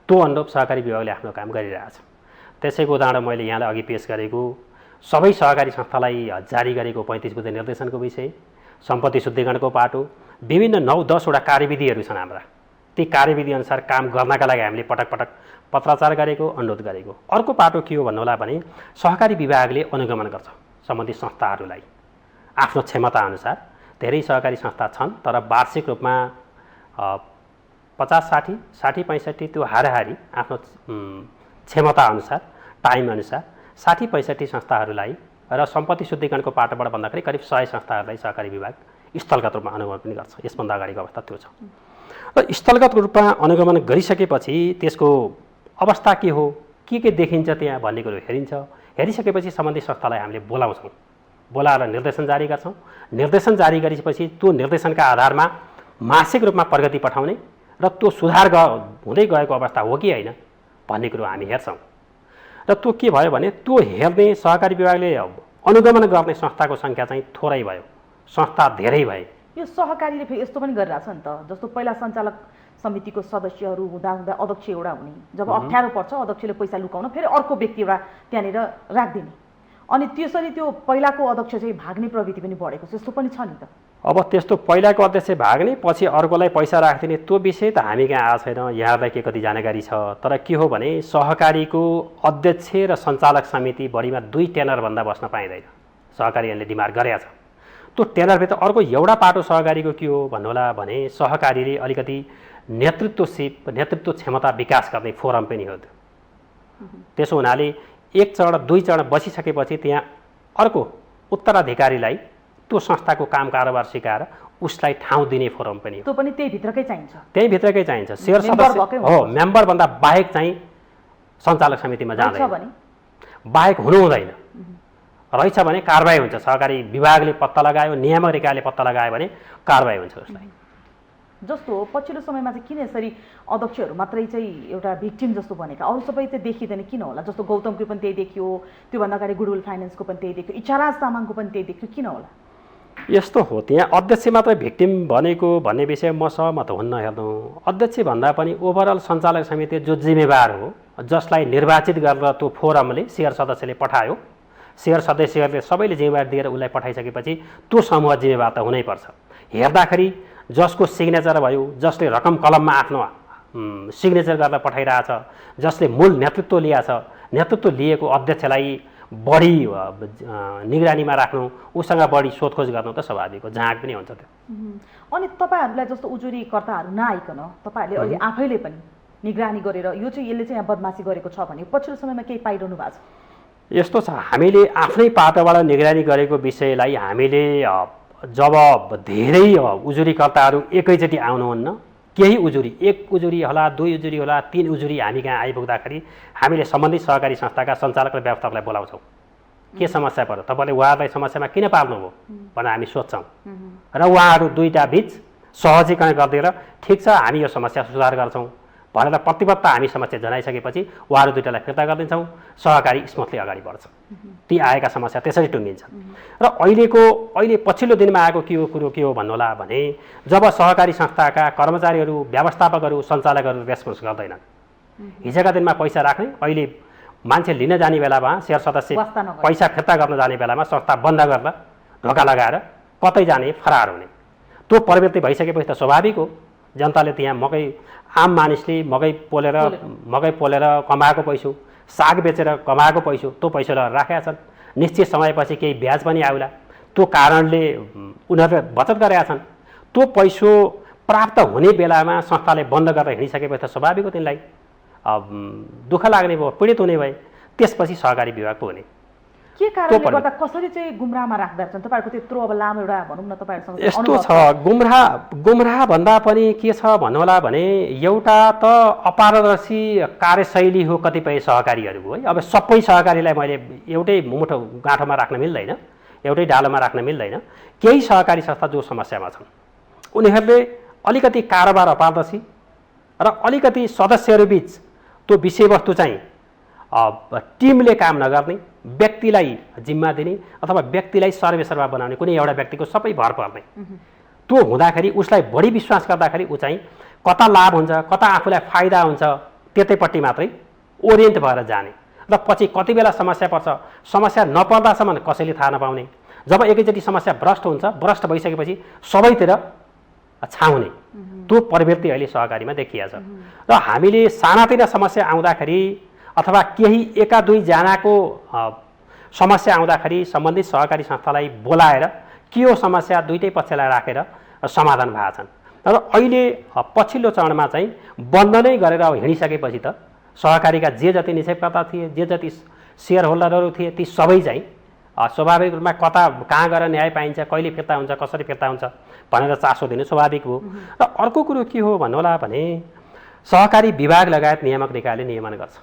Speaker 2: त्यो अनुरूप सहकारी विभागले आफ्नो काम गरिरहेछ। त्यसैको उदाहरण मैले यहाँलाई अघि पेश गरेको सबै सहकारी संस्थालाई जारी गरेको 35 बुँदे निर्देशनको विषय, सम्पत्ति शुद्धिकरणको पाटो, विभिन्न 9-10वटा कार्यविधिहरू छन् हाम्रा। ती कार्यविधि अनुसार काम गर्नका लागि हामीले पटक पटक पत्राचार गरेको, अनुरोध गरेको। अर्को पाटो के हो भन्नुहोला भने सहकारी विभागले अनुगमन गर्छ सम्बन्धित संस्थाहरूलाई आफ्नो क्षमता अनुसार। धेरै सहकारी संस्था छन् तर वार्षिक रूपमा 50-60, 60-65 त्यो हाराहारी आफ्नो क्षमता अनुसार, टाइम अनुसार 60-65 संस्थाहरूलाई र सम्पत्ति शुद्धिकरणको पाटोबाट भन्दाखेरि करिब 100 संस्थाहरूलाई सहकारी विभाग स्थलगत रूपमा अनुगमन पनि गर्छ। यसभन्दा अगाडिको अवस्था त्यो छ। र स्थलगत रूपमा अनुगमन गरिसकेपछि त्यसको अवस्था के हो, के देखिन्छ त्यहाँ भन्ने कुरो हेरिन्छ। हेरिसकेपछि सम्बन्धित संस्थालाई हामीले बोलाउँछौँ, बोलाएर निर्देशन जारी गर्छौँ। निर्देशन जारी गरेपछि त्यो निर्देशनका आधारमा मासिक रूपमा प्रगति पठाउने र त्यो सुधार हुँदै गएको अवस्था हो कि होइन भन्ने कुरो हामी हेर्छौँ। र त्यो के भयो भने त्यो हेर्ने सहकारी विभागले अनुगमन गर्ने संस्थाको सङ्ख्या चाहिँ थोरै भयो, संस्था धेरै भए।
Speaker 1: यो सहकारीले फेरि यस्तो पनि गरिरहेछ नि त, जस्तो पहिला सञ्चालक समितिको सदस्यहरू हुँदा हुँदा अध्यक्ष एउटा हुने, जब अप्ठ्यारो पर्छ अध्यक्षले पैसा लुकाउन फेरि अर्को व्यक्ति एउटा त्यहाँनिर राखिदिने, अनि त्यसरी त्यो पहिलाको अध्यक्ष चाहिँ भाग्ने प्रवृत्ति पनि बढेको छ, यस्तो पनि छ नि त।
Speaker 2: अब त्यस्तो पहिलाको अध्यक्ष भाग्ने पछि अर्कोलाई पैसा राखिदिने त्यो विषय त हामी कहाँ आएको छैन, यहाँलाई के कति जानकारी छ। तर के हो भने सहकारीको अध्यक्ष र सञ्चालक समिति बढीमा 2 टेनरभन्दा बस्न पाइँदैन, सहकारीहरूले डिमान्ड गरेका छ। त्यो टेनरभित्र अर्को एउटा पाटो सहकारीको के हो भन्नुहोला भने सहकारीले अलिकति नेतृत्व क्षमता विकास गर्ने फोरम पनि हो त्यो। त्यसो हुनाले 1 चरण 2 चरण बसिसकेपछि त्यहाँ अर्को उत्तराधिकारीलाई त्यो संस्थाको काम कारोबार सिकाएर उसलाई ठाउँ दिने फोरम पनि हो।
Speaker 1: त्यो पनि त्यही भित्रकै चाहिन्छ,
Speaker 2: त्यही भित्रकै चाहिन्छ। शेयर सदस्य हो, मेम्बरभन्दा बाहेक चाहिँ सञ्चालक समितिमा जाँदैन, बाहेक हुनु हुँदैन। रहेछ भने कारबाही हुन्छ, सहकारी विभागले पत्ता लगायो, नियामक पत्ता लगायो भने कारबाही हुन्छ उसलाई।
Speaker 1: जस्तो पछिल्लो समयमा चाहिँ किन यसरी अध्यक्षहरू मात्रै चाहिँ एउटा भिक्टिम जस्तो बनेका, अरू सबै चाहिँ देखिँदैन किन होला? जस्तो गौतमको पनि त्यही देखियो, त्योभन्दा अगाडि गुडविल फाइनेन्सको पनि त्यही देखियो, इच्छाराज तामाङको पनि त्यही देखियो, किन होला
Speaker 2: यस्तो? हो त्यहाँ अध्यक्ष मात्रै भिक्टिम बनेको भन्ने विषय म सहमत हुन्न। हेर्नु, अध्यक्ष भन्दा पनि ओभरअल सञ्चालक समिति जो जिम्मेवार हो, जसलाई निर्वाचित गरेर त्यो फोरमले शेयर सदस्यले पठायो, शेयर सदस्यहरूले सबैले जिम्मेवार दिएर उसलाई पठाइसकेपछि त्यो समूह जिम्मेवार त हुनैपर्छ। हेर्दाखेरि जसको सिग्नेचर भयो, जसले रकम कलममा आफ्नो सिग्नेचर गरेर पठाइरहेछ, जसले मूल नेतृत्व लिएछ, नेतृत्व लिएको अध्यक्षलाई बढी निगरानीमा राख्नु, उसँग बढी सोधखोज गर्नु त स्वाभाविक हो, जहाँ पनि हुन्छ त्यो।
Speaker 1: अनि तपाईँहरूलाई जस्तो उजुरीकर्ताहरू नआइकन तपाईँहरूले अहिले आफैले पनि निगरानी गरेर यो चाहिँ यसले चाहिँ यहाँ बदमासी गरेको छ भने पछिल्लो समयमा केही पाइरहनु भएको छ?
Speaker 2: यस्तो छ, हामीले आफ्नै पाटोबाट निगरानी गरेको विषयलाई हामीले जब धेरै उजुरीकर्ताहरू एकैचोटि आउनुहुन्न, केही उजुरी, 1 उजुरी होला, 2 उजुरी होला, 3 उजुरी हामी कहाँ आइपुग्दाखेरि हामीले सम्बन्धित सहकारी संस्थाका सञ्चालक र व्यवस्थापकलाई बोलाउँछौँ। के समस्या पर्यो, तपाईँले उहाँहरूलाई समस्यामा किन पार्नुभयो भनेर हामी सोध्छौँ र उहाँहरू दुईटा बिच सहजीकरण गरिदिएर ठिक छ हामी यो समस्या सुधार गर्छौँ भनेर प्रतिबद्धता हामी समस्या जनाइसकेपछि उहाँहरू दुईटालाई फिर्ता गरिदिन्छौँ, सहकारी स्मुथली अगाडि बढ्छ। ती आएका समस्या त्यसरी टुङ्गिन्छ। र अहिले पछिल्लो दिनमा आएको कुरो के हो भन्नुहोला भने जब सहकारी संस्थाका कर्मचारीहरू, व्यवस्थापकहरू, सञ्चालकहरू रेस्पोन्स गर्दैनन्, हिजोका दिनमा पैसा राख्ने, अहिले मान्छे लिन जाने बेलामा शेयर सदस्य पैसा फिर्ता गर्न जाने बेलामा संस्था बन्द गरेर ढोका लगाएर कतै जाने, फरार हुने, त्यो प्रवृत्ति भइसकेपछि त स्वाभाविक हो। जनताले त्यहाँ आम मानिसले मकै पोलेर कमाएको पैसा, साग बेचेर कमाएको पैसा, त्यो पैसा राखेका छन्। निश्चित समयपछि केही ब्याज पनि आउला, त्यो कारणले उनीहरूले बचत गरेका छन्। त्यो पैसा प्राप्त हुने बेलामा संस्थाले बन्द गरेर हिँडिसकेपछि त स्वाभाविक हो तिनलाई दुःख लाग्ने भयो, पीडित हुने भए। त्यसपछि सहकारी विभाग पो हुने।
Speaker 1: के कारणले गर्दा कसरी चाहिँ गुमराहमा राख्दा छन् तपाईँहरूको त्यत्रो अब लामो एउटा भनौँ न तपाईँहरूसँग
Speaker 2: यस्तो छ? गुमराह भन्दा पनि के छ भन्नुहोला भने एउटा त अपारदर्शी कार्यशैली हो कतिपय सहकारीहरूको है। अब सबै सहकारीलाई मैले एउटै मुठो गाँठोमा राख्न मिल्दैन, एउटै डालोमा राख्न मिल्दैन। केही सहकारी संस्था जो समस्यामा छन् उनीहरूले अलिकति कारोबार अपारदर्शी र अलिकति सदस्यहरूबीच त्यो विषयवस्तु चाहिँ टिमले काम नगर्ने, व्यक्तिलाई जिम्मा दिने अथवा व्यक्तिलाई सर्वेसर्वा बनाउने, कुनै एउटा व्यक्तिको सबै भर पर्ने, त्यो हुँदाखेरि उसलाई बढी विश्वास गर्दाखेरि ऊ चाहिँ कता लाभ हुन्छ, कता आफूलाई फाइदा हुन्छ त्यतैपट्टि मात्रै ओरिएन्ट भएर जाने र पछि कति बेला समस्या पर्छ, समस्या नपर्दासम्म कसैले थाहा नपाउने। जब एकैचोटि समस्या भ्रष्ट हुन्छ, भ्रष्ट भइसकेपछि सबैतिर छाउने, त्यो प्रवृत्ति अहिले सहकारीमा देखिया छ। र हामीले सानातिना समस्या आउँदाखेरि अथवा केही 1-2 जनाको समस्या आउँदाखेरि सम्बन्धित सहकारी संस्थालाई बोलाएर के हो समस्या दुईटै पक्षलाई राखेर समाधान भएको छन्। तर अहिले पछिल्लो चरणमा चाहिँ बन्द नै गरेर हिँडिसकेपछि त सहकारीका जे जति निक्षेपकर्ता थिए, जे जति सेयर होल्डरहरू थिए, ती सबै चाहिँ स्वाभाविक रूपमा कहाँ गएर न्याय पाइन्छ, कहिले फिर्ता हुन्छ, कसरी फिर्ता हुन्छ भनेर चासो दिनु स्वाभाविक हो। र अर्को कुरो के हो भन्नुहोला भने सहकारी विभाग लगायत नियामक निकायले नियमन गर्छ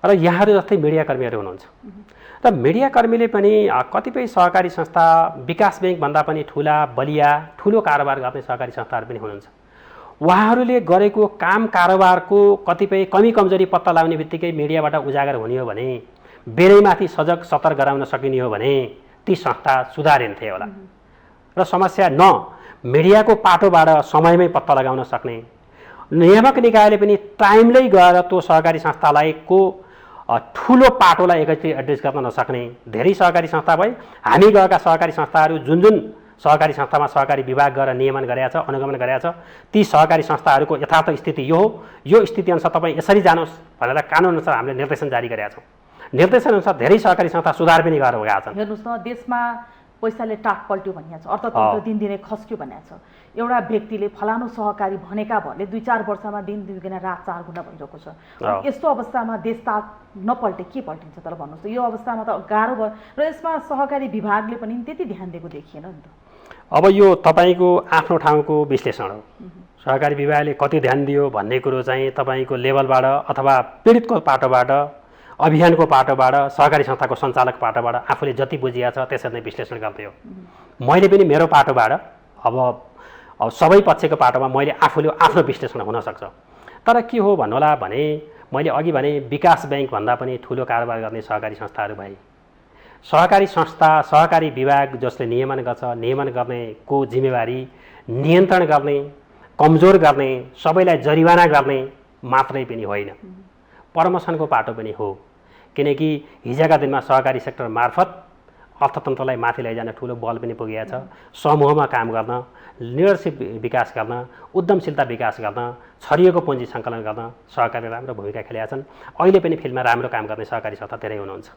Speaker 2: र यहाँहरू जस्तै मिडियाकर्मीहरू हुनुहुन्छ र मिडियाकर्मीले पनि कतिपय सहकारी संस्था विकास ब्याङ्कभन्दा पनि ठुला बलिया ठुलो कारोबार गर्ने सहकारी संस्थाहरू पनि हुनुहुन्छ। उहाँहरूले गरेको काम कारोबारको कतिपय कमी कमजोरी पत्ता लगाउने बित्तिकै मिडियाबाट उजागर हुने हो भने, बेरैमाथि सजग सतर्क गराउन सकिने हो भने ती संस्था सुधारिन्थे होला। र समस्या न मिडियाको पाटोबाट समयमै पत्ता लगाउन सक्ने, नियामक निकायले पनि टाइमलै गएर त्यो सहकारी संस्थालाई ठुलो पाटोलाई एकैचोटि एड्रेस गर्न नसक्ने धेरै सहकारी संस्था भए। हामी गएका सहकारी संस्थाहरू जुन सहकारी संस्थामा सहकारी विभाग गएर नियमन गरेका छ, अनुगमन गरेका छ, ती सहकारी संस्थाहरूको यथार्थ स्थिति यो हो, यो स्थिति अनुसार तपाईँ यसरी जानुहोस् भनेर कानुन अनुसार हामीले निर्देशन जारी गरेका छौँ। निर्देशन अनुसार धेरै सहकारी संस्था सुधार पनि गरेर गएका छन्।
Speaker 1: हेर्नुहोस् न, देशमा पैसाले टाट पल्ट्यो भनिएको छ, अर्थतन्त्र दिनदिनै खस्क्यो भनेको छ। एउटा व्यक्तिले फलानु सहकारी भनेका भले 2-4 वर्षमा दिन दुईगुना रात 4 गुणा भइरहेको छ। यस्तो अवस्थामा देश टाट नपल्टे के पल्टिन्छ तर भन्नुहोस् त? यो अवस्थामा त गाह्रो भयो र यसमा सहकारी विभागले पनि त्यति ध्यान दिएको देखिएन नि त।
Speaker 2: अब यो तपाईँको आफ्नो ठाउँको विश्लेषण हो। सहकारी विभागले कति ध्यान दियो भन्ने कुरो चाहिँ तपाईँको लेभलबाट अथवा पीडितको पाटोबाट, अभियानको पाटोबाट, सहकारी संस्थाको सञ्चालक पाटोबाट आफूले जति बुझिया छ त्यसरी नै विश्लेषण गर्दै हो। मैले पनि मेरो पाटोबाट अब सबै पक्षको पाटोमा मैले आफूले आफ्नो विश्लेषण हुनसक्छ। तर के हो भन्नुहोला भने मैले अघि भने विकास ब्याङ्कभन्दा पनि ठुलो कारोबार गर्ने सहकारी संस्थाहरू भए। सहकारी संस्था, सहकारी विभाग जसले नियमन गर्छ, नियमन गर्नेको जिम्मेवारी नियन्त्रण गर्ने, कमजोर गर्ने, सबैलाई जरिवाना गर्ने मात्रै पनि होइन, प्रमोसनको पाटो पनि हो। किनकि हिजोका दिनमा सहकारी सेक्टर मार्फत अर्थतन्त्रलाई माथि लैजान ठुलो बल पनि पुगेको छ। समूहमा काम गर्न, लिडरसिप विकास गर्न, उद्यमशीलता विकास गर्न, छरिएको पुँजी सङ्कलन गर्न सहकारीले राम्रो भूमिका खेलेका छन्। अहिले पनि फिल्डमा राम्रो काम गर्ने सहकारी संस्था धेरै हुनुहुन्छ।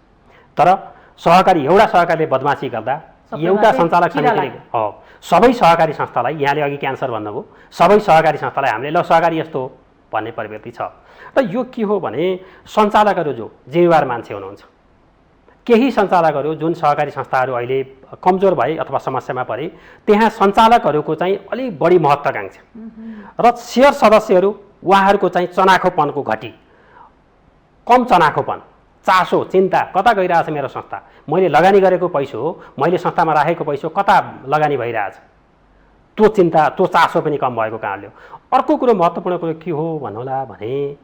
Speaker 2: तर एउटा सहकारीले बदमासी गर्दा एउटा सञ्चालक समितिले सबै सहकारी संस्थालाई, यहाँले अघि क्यान्सर भन्नुभयो, सबै सहकारी संस्थालाई हामीले ल सहकारी यस्तो हो भन्ने प्रवृत्ति छ। र यो के हो भने सञ्चालकहरू जो जिम्मेवार मान्छे हुनुहुन्छ, केही सञ्चालकहरू जुन सहकारी संस्थाहरू अहिले कमजोर भए अथवा समस्यामा परे त्यहाँ सञ्चालकहरूको चाहिँ अलिक बढी महत्त्वाकांक्षा र सेयर सदस्यहरू उहाँहरूको चाहिँ चनाखोपनको घटी, कम चनाखोपन, चासो, चिन्ता कता गइरहेछ मेरो संस्था, मैले लगानी गरेको पैसा हो, मैले संस्थामा राखेको पैसा कता लगानी भइरहेछ, त्यो चिन्ता त्यो चासो पनि कम भएको कारणले हो। अर्को कुरो महत्त्वपूर्ण कुरो के हो भन्नुहोला भने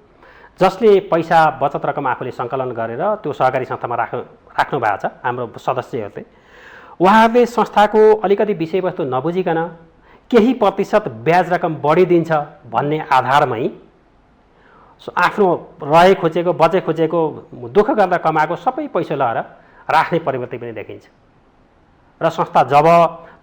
Speaker 2: जसले पैसा बचत रकम आफूले सङ्कलन गरेर त्यो सहकारी संस्थामा राख्नु भएको छ हाम्रो सदस्यहरूले, उहाँहरूले संस्थाको अलिकति विषयवस्तु नबुझिकन केही प्रतिशत ब्याज रकम बढी दिन्छ भन्ने आधारमै आफ्नो रहे खोजेको, बचे खोजेको, दुःख गर्दा कमाएको सबै पैसा लगाएर राख्ने प्रवृत्ति पनि देखिन्छ। र संस्था जब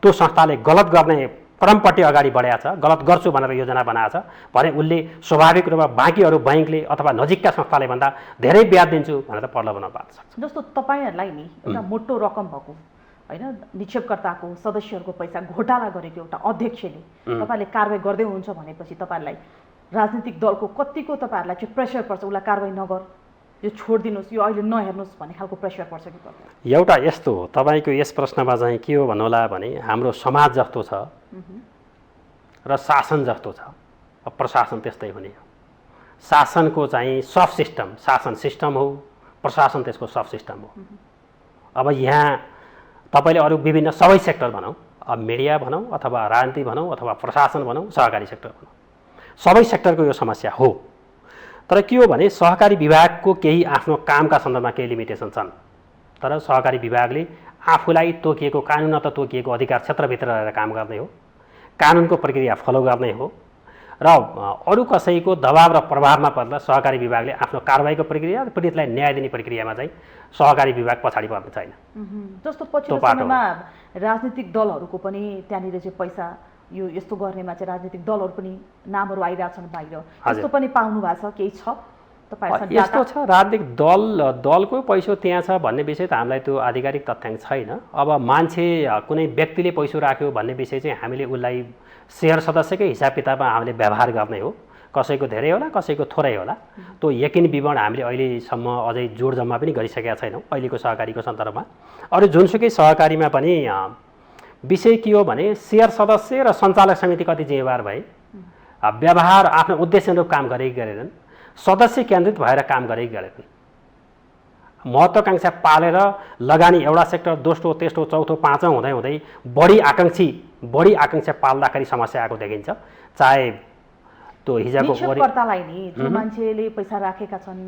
Speaker 2: त्यो संस्थाले गलत गर्ने क्रमपट्टि अगाडि बढेको छ, गलत गर्छु भनेर योजना बनाएको छ भने उसले स्वाभाविक रूपमा बाँकी अरू बैङ्कले अथवा नजिकका संस्थाले भन्दा धेरै ब्याज दिन्छु भनेर प्रलोभन पार्न सक्छ।
Speaker 1: जस्तो तपाईँहरूलाई नि एउटा मोटो रकम भएको होइन, निक्षेपकर्ताको सदस्यहरूको पैसा घोटाला गरेको एउटा अध्यक्षले तपाईँले कारवाही गर्दै हुनुहुन्छ भनेपछि तपाईँहरूलाई राजनीतिक दलको कतिको तपाईँहरूलाई चाहिँ प्रेसर पर्छ, उसलाई कारवाही नगर, यो छोडिदिनुहोस्, यो अहिले नहेर्नुहोस् भन्ने खालको प्रेसर पर्छ कि पर्दैन?
Speaker 2: एउटा यस्तो हो, तपाईँको यस प्रश्नमा चाहिँ के हो भन्नुहोला भने हाम्रो समाज जस्तो छ र शासन जस्तो छ, प्रशासन त्यस्तै हुने हो। शासनको चाहिँ सब सिस्टम, शासन सिस्टम हो, प्रशासन त्यसको सब सिस्टम हो। अब यहाँ तपाईँले अरू विभिन्न सबै सेक्टर भनौँ, अब मिडिया भनौँ अथवा राजनीति भनौँ अथवा प्रशासन भनौँ, सहकारी सेक्टर भनौँ, सबै सेक्टरको यो समस्या हो। तर के हो भने सहकारी विभागको केही आफ्नो कामका सन्दर्भमा केही लिमिटेसन छन्, तर सहकारी विभागले आफूलाई तोकिएको, कानुनत तोकिएको अधिकार क्षेत्रभित्र रहेर काम गर्ने हो, कानुनको प्रक्रिया फलो गर्ने हो र अरू कसैको दबाव र प्रभावमा पर्दा सहकारी विभागले आफ्नो कारबाहीको प्रक्रिया, पीडितलाई न्याय दिने प्रक्रियामा चाहिँ सहकारी विभाग पछाडि पर्ने छैन।
Speaker 1: जस्तो पछिल्लो समयमा राजनीतिक दलहरूको पनि त्यहाँनिर चाहिँ पैसा यो यस्तो गर्नेमा चाहिँ राजनीतिक दलहरू पनि नामहरू आइरहेछन् बाहिर, त्यस्तो पनि पाउनु भएको छ? केही छ तपाईहरुसँग?
Speaker 2: यस्तो छ, राजनीतिक दलको पैसा त्यहाँ छ भन्ने विषय त हामीलाई त्यो आधिकारिक तथ्याङ्क छैन। अब मान्छे कुनै व्यक्तिले पैसा राख्यो भन्ने विषय चाहिँ हामीले उसलाई सेयर सदस्यकै हिसाब किताबमा हामीले व्यवहार गर्ने हो, कसैको धेरै होला कसैको थोरै होला। त्यो यकिन विवरण हामीले अहिलेसम्म अझै जोड जम्मा पनि गरिसकेका छैनौँ अहिलेको सहकारीको सन्दर्भमा। अरू जुनसुकै सहकारीमा पनि विषय के हो भने सेयर सदस्य र सञ्चालक समिति कति जिम्मेवार भए, व्यवहार आफ्नो उद्देश्य अनुरूप काम गरे कि गरेनन्, सदस्य केन्द्रित भएर काम गरे कि गरेनन्, महत्त्वाकांक्षा पालेर लगानी एउटा सेक्टर दोस्रो तेस्रो चौथो पाँचौँ हुँदै हुँदै बढी आकांक्षा पाल्दाखेरि समस्या आएको देखिन्छ। चाहे त्यो हिजोको
Speaker 1: निक्षेपकर्तालाई नि जो मान्छेले पैसा राखेका छन्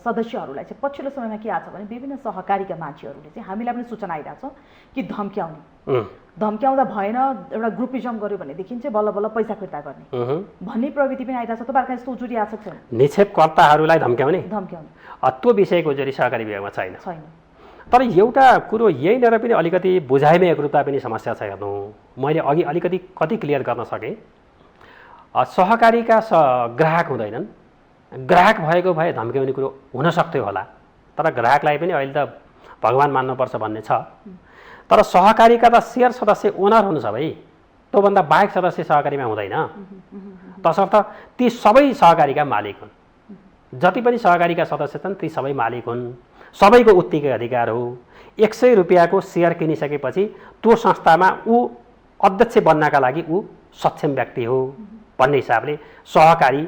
Speaker 1: सदस्यहरूलाई चाहिँ पछिल्लो समयमा के आछ भने विभिन्न सहकारीका मान्छेहरूले चाहिँ हामीलाई पनि सूचना आइरहेछ कि धम्क्याउँदा भएन, एउटा ग्रुपिजम गर्यो भनेदेखि चाहिँ बल्ल बल्ल पैसा फिर्ता गर्ने भन्ने प्रवृत्ति पनि आइरहेछ। तपाईँहरूको यस्तो उजुरी आएको छैन?
Speaker 2: निक्षेपकर्ताहरूलाई धम्क्याउने त्यो विषयको उजुरी सहकारी विभागमा छैन। तर एउटा कुरो यहीँनिर पनि अलिकति बुझाइमा एकरूपता पनि समस्या छ। हेर्नु, मैले अघि अलिकति कति क्लियर गर्न सकेँ। सहकारीका ग्राहक हुँदैनन्, ग्राहक भएको भए धम्क्याउने कुरो हुन सक्थ्यो होला, तर ग्राहकलाई पनि अहिले त भगवान् मान्नुपर्छ भन्ने छ। तर सहकारीका त सेयर सदस्य ओनर हुनुहुन्छ भाइ, त्योभन्दा बाहेक सदस्य सहकारीमा हुँदैन। तसर्थ ती सबै सहकारीका मालिक हुन्, जति पनि सहकारीका सदस्य छन् ती सबै मालिक हुन्, सबैको उत्तिकै अधिकार हो। 100 रुपियाँको सेयर किनिसकेपछि त्यो संस्थामा ऊ अध्यक्ष बन्नका लागि ऊ सक्षम व्यक्ति हो भन्ने हिसाबले सहकारी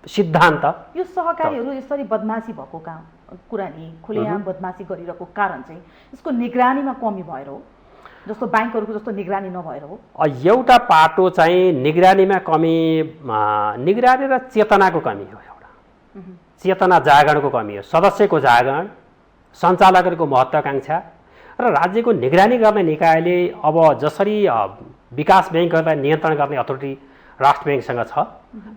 Speaker 2: सिद्धान्त।
Speaker 1: यो सहकारीहरू यसरी बदमासी भएको कुरा नि खुलेआम बदमासी गरिरहेको कारण चाहिँ यसको निगरानीमा कमी भएर हो, जस्तो ब्याङ्कहरूको जस्तो निगरानी नभएर हो।
Speaker 2: एउटा पाटो चाहिँ निगरानीमा कमी, निगरानी र चेतनाको कमी हो। एउटा चेतना जागरणको कमी हो, सदस्यको जागरण, सञ्चालकहरूको महत्त्वाकांक्षा र राज्यको निगरानी गर्ने निकायले अब जसरी विकास ब्याङ्कहरूलाई नियन्त्रण गर्ने अथोरिटी राष्ट्र ब्याङ्कसँग छ,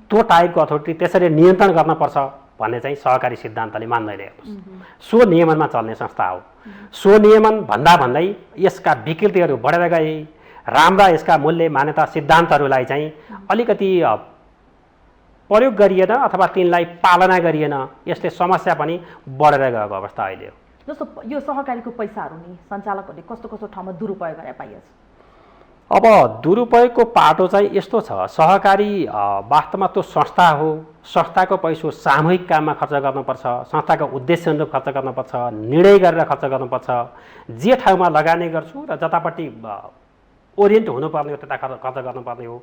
Speaker 2: त्यो टाइपको अथोरिटी त्यसरी नियन्त्रण गर्नुपर्छ भन्ने चाहिँ सहकारी सिद्धान्तले मान्दैन। हेर्नुहोस्, सो नियमनमा चल्ने संस्था हो। सो नियमन भन्दै यसका विकृतिहरू बढेर गए, राम्रा यसका मूल्य मान्यता सिद्धान्तहरूलाई चाहिँ अलिकति प्रयोग गरिएन अथवा तिनलाई पालना गरिएन, यसले समस्या पनि बढेर गएको अवस्था अहिले हो।
Speaker 1: जस्तो यो सहकारीको पैसाहरू नि सञ्चालकहरूले कस्तो कस्तो ठाउँमा दुरुपयोग गरेर पाइएछ?
Speaker 2: अब दुरुपयोगको पाटो चाहिँ यस्तो छ, सहकारी वास्तवमा त्यो संस्था हो, संस्थाको पैसा सामूहिक काममा खर्च गर्नुपर्छ, संस्थाको उद्देश्य अनुरूप खर्च गर्नुपर्छ, निर्णय गरेर खर्च गर्नुपर्छ। जे ठाउँमा लगानी गर्छु र जतापट्टि ओरिएन्ट हुनुपर्ने हो त्यता खर्च गर्नुपर्ने हो।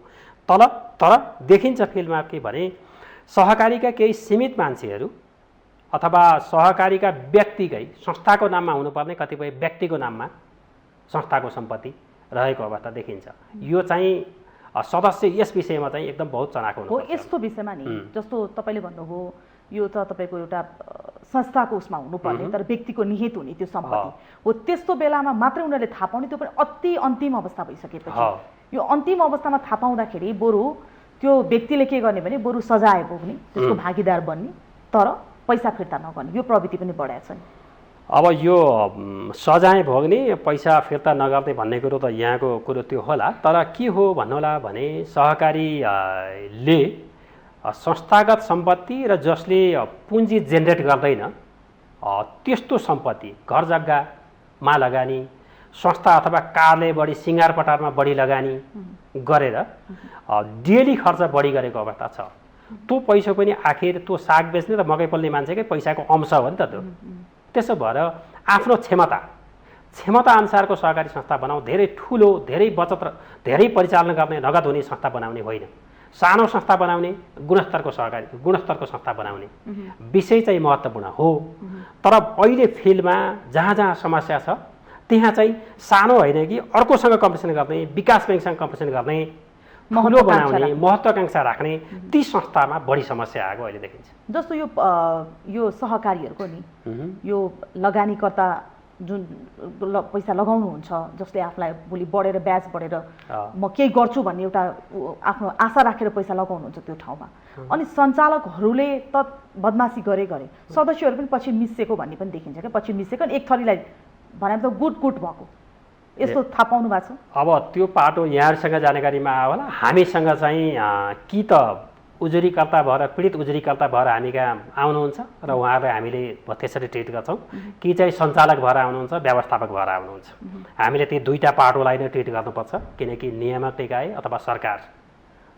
Speaker 2: तर देखिन्छ फिल्डमा के भने सहकारीका केही सीमित मान्छेहरू अथवा सहकारीका व्यक्तिकै संस्थाको नाममा हुनुपर्ने कतिपय व्यक्तिको नाममा संस्थाको सम्पत्ति रहेको अवस्था देखिन्छ। यो चाहिँ सदस्य यस विषयमा चाहिँ एकदम बहुत चनाखो
Speaker 1: हो। यस्तो विषयमा नि जस्तो तपाईँले भन्नुभयो यो त तपाईँको एउटा संस्थाको उसमा हुनुपर्ने तर व्यक्तिको निहित हुने त्यो सम्पत्ति हो, त्यस्तो बेलामा मात्रै उनीहरूले थाहा पाउने, त्यो पनि अति अन्तिम अवस्था भइसकेपछि। यो अन्तिम अवस्थामा थाहा पाउँदाखेरि बरु त्यो व्यक्तिले के गर्ने भने बरु सजाय भोग्ने, त्यसको भागीदार बन्ने, तर पैसा फिर्ता नगर्ने, यो प्रवृत्ति पनि बढाएको छ नि।
Speaker 2: अब यो सजाय भोग्ने पैसा फिर्ता नगर्ने भन्ने कुरो त यहाँको कुरो त्यो होला, तर के हो भन्नुहोला भने सहकारीले संस्थागत सम्पत्ति र जसले पुँजी जेनेरेट गर्दैन त्यस्तो सम्पत्ति घर जग्गामा लगानी, संस्था अथवा कार्यालय बढी सिँगारपटारमा बढी लगानी गरेर डेली खर्च बढी गरेको अवस्था छ। त्यो पैसा पनि आखिर त्यो साग बेच्ने र मकै पोल्ने मान्छेकै पैसाको अंश हो नि त त्यो। त्यसो भएर आफ्नो क्षमता अनुसारको सहकारी संस्था बनाऊ, धेरै ठुलो, धेरै बचत र धेरै परिचालन गर्ने नगद हुने संस्था बनाउने होइन, सानो संस्था बनाउने, गुणस्तरको संस्था बनाउने विषय चाहिँ महत्त्वपूर्ण हो। तर अहिले फिल्डमा जहाँ जहाँ समस्या छ त्यहाँ चाहिँ सानो होइन कि अर्कोसँग कम्पिटिसन गर्ने, विकास ब्याङ्कसँग कम्पिटिसन गर्ने, ठुलो बनाउने, महत्त्वाकांक्षा राख्ने ती संस्थामा बढी समस्या आएको अहिले देखिन्छ।
Speaker 1: जस्तो यो सहकारीहरूको नि यो लगानीकर्ता जुन पैसा लगाउनुहुन्छ, जसले आफूलाई भोलि बढेर ब्याज बढेर म केही गर्छु भन्ने एउटा आफ्नो आशा राखेर पैसा लगाउनुहुन्छ त्यो ठाउँमा, अनि सञ्चालकहरूले त बदमासी गरे सदस्यहरू पनि पछि मिसिएको भन्ने पनि देखिन्छ क्या। पछि मिसिएको एक थरीलाई भने त गुट भएको यस्तो थाहा पाउनु भएको छ?
Speaker 2: अब त्यो पाटो यहाँहरूसँग जानकारीमा आयो होला। हामीसँग चाहिँ कि त उजुरीकर्ता भएर, पीडित उजुरीकर्ता भएर हामी कहाँ आउनुहुन्छ र उहाँहरूलाई हामीले त्यसरी ट्रिट गर्छौँ, कि चाहिँ सञ्चालक भएर आउनुहुन्छ, व्यवस्थापक भएर आउनुहुन्छ। हामीले ती दुईवटा पाटोलाई नै ट्रिट गर्नुपर्छ, किनकि नियामक निकाय अथवा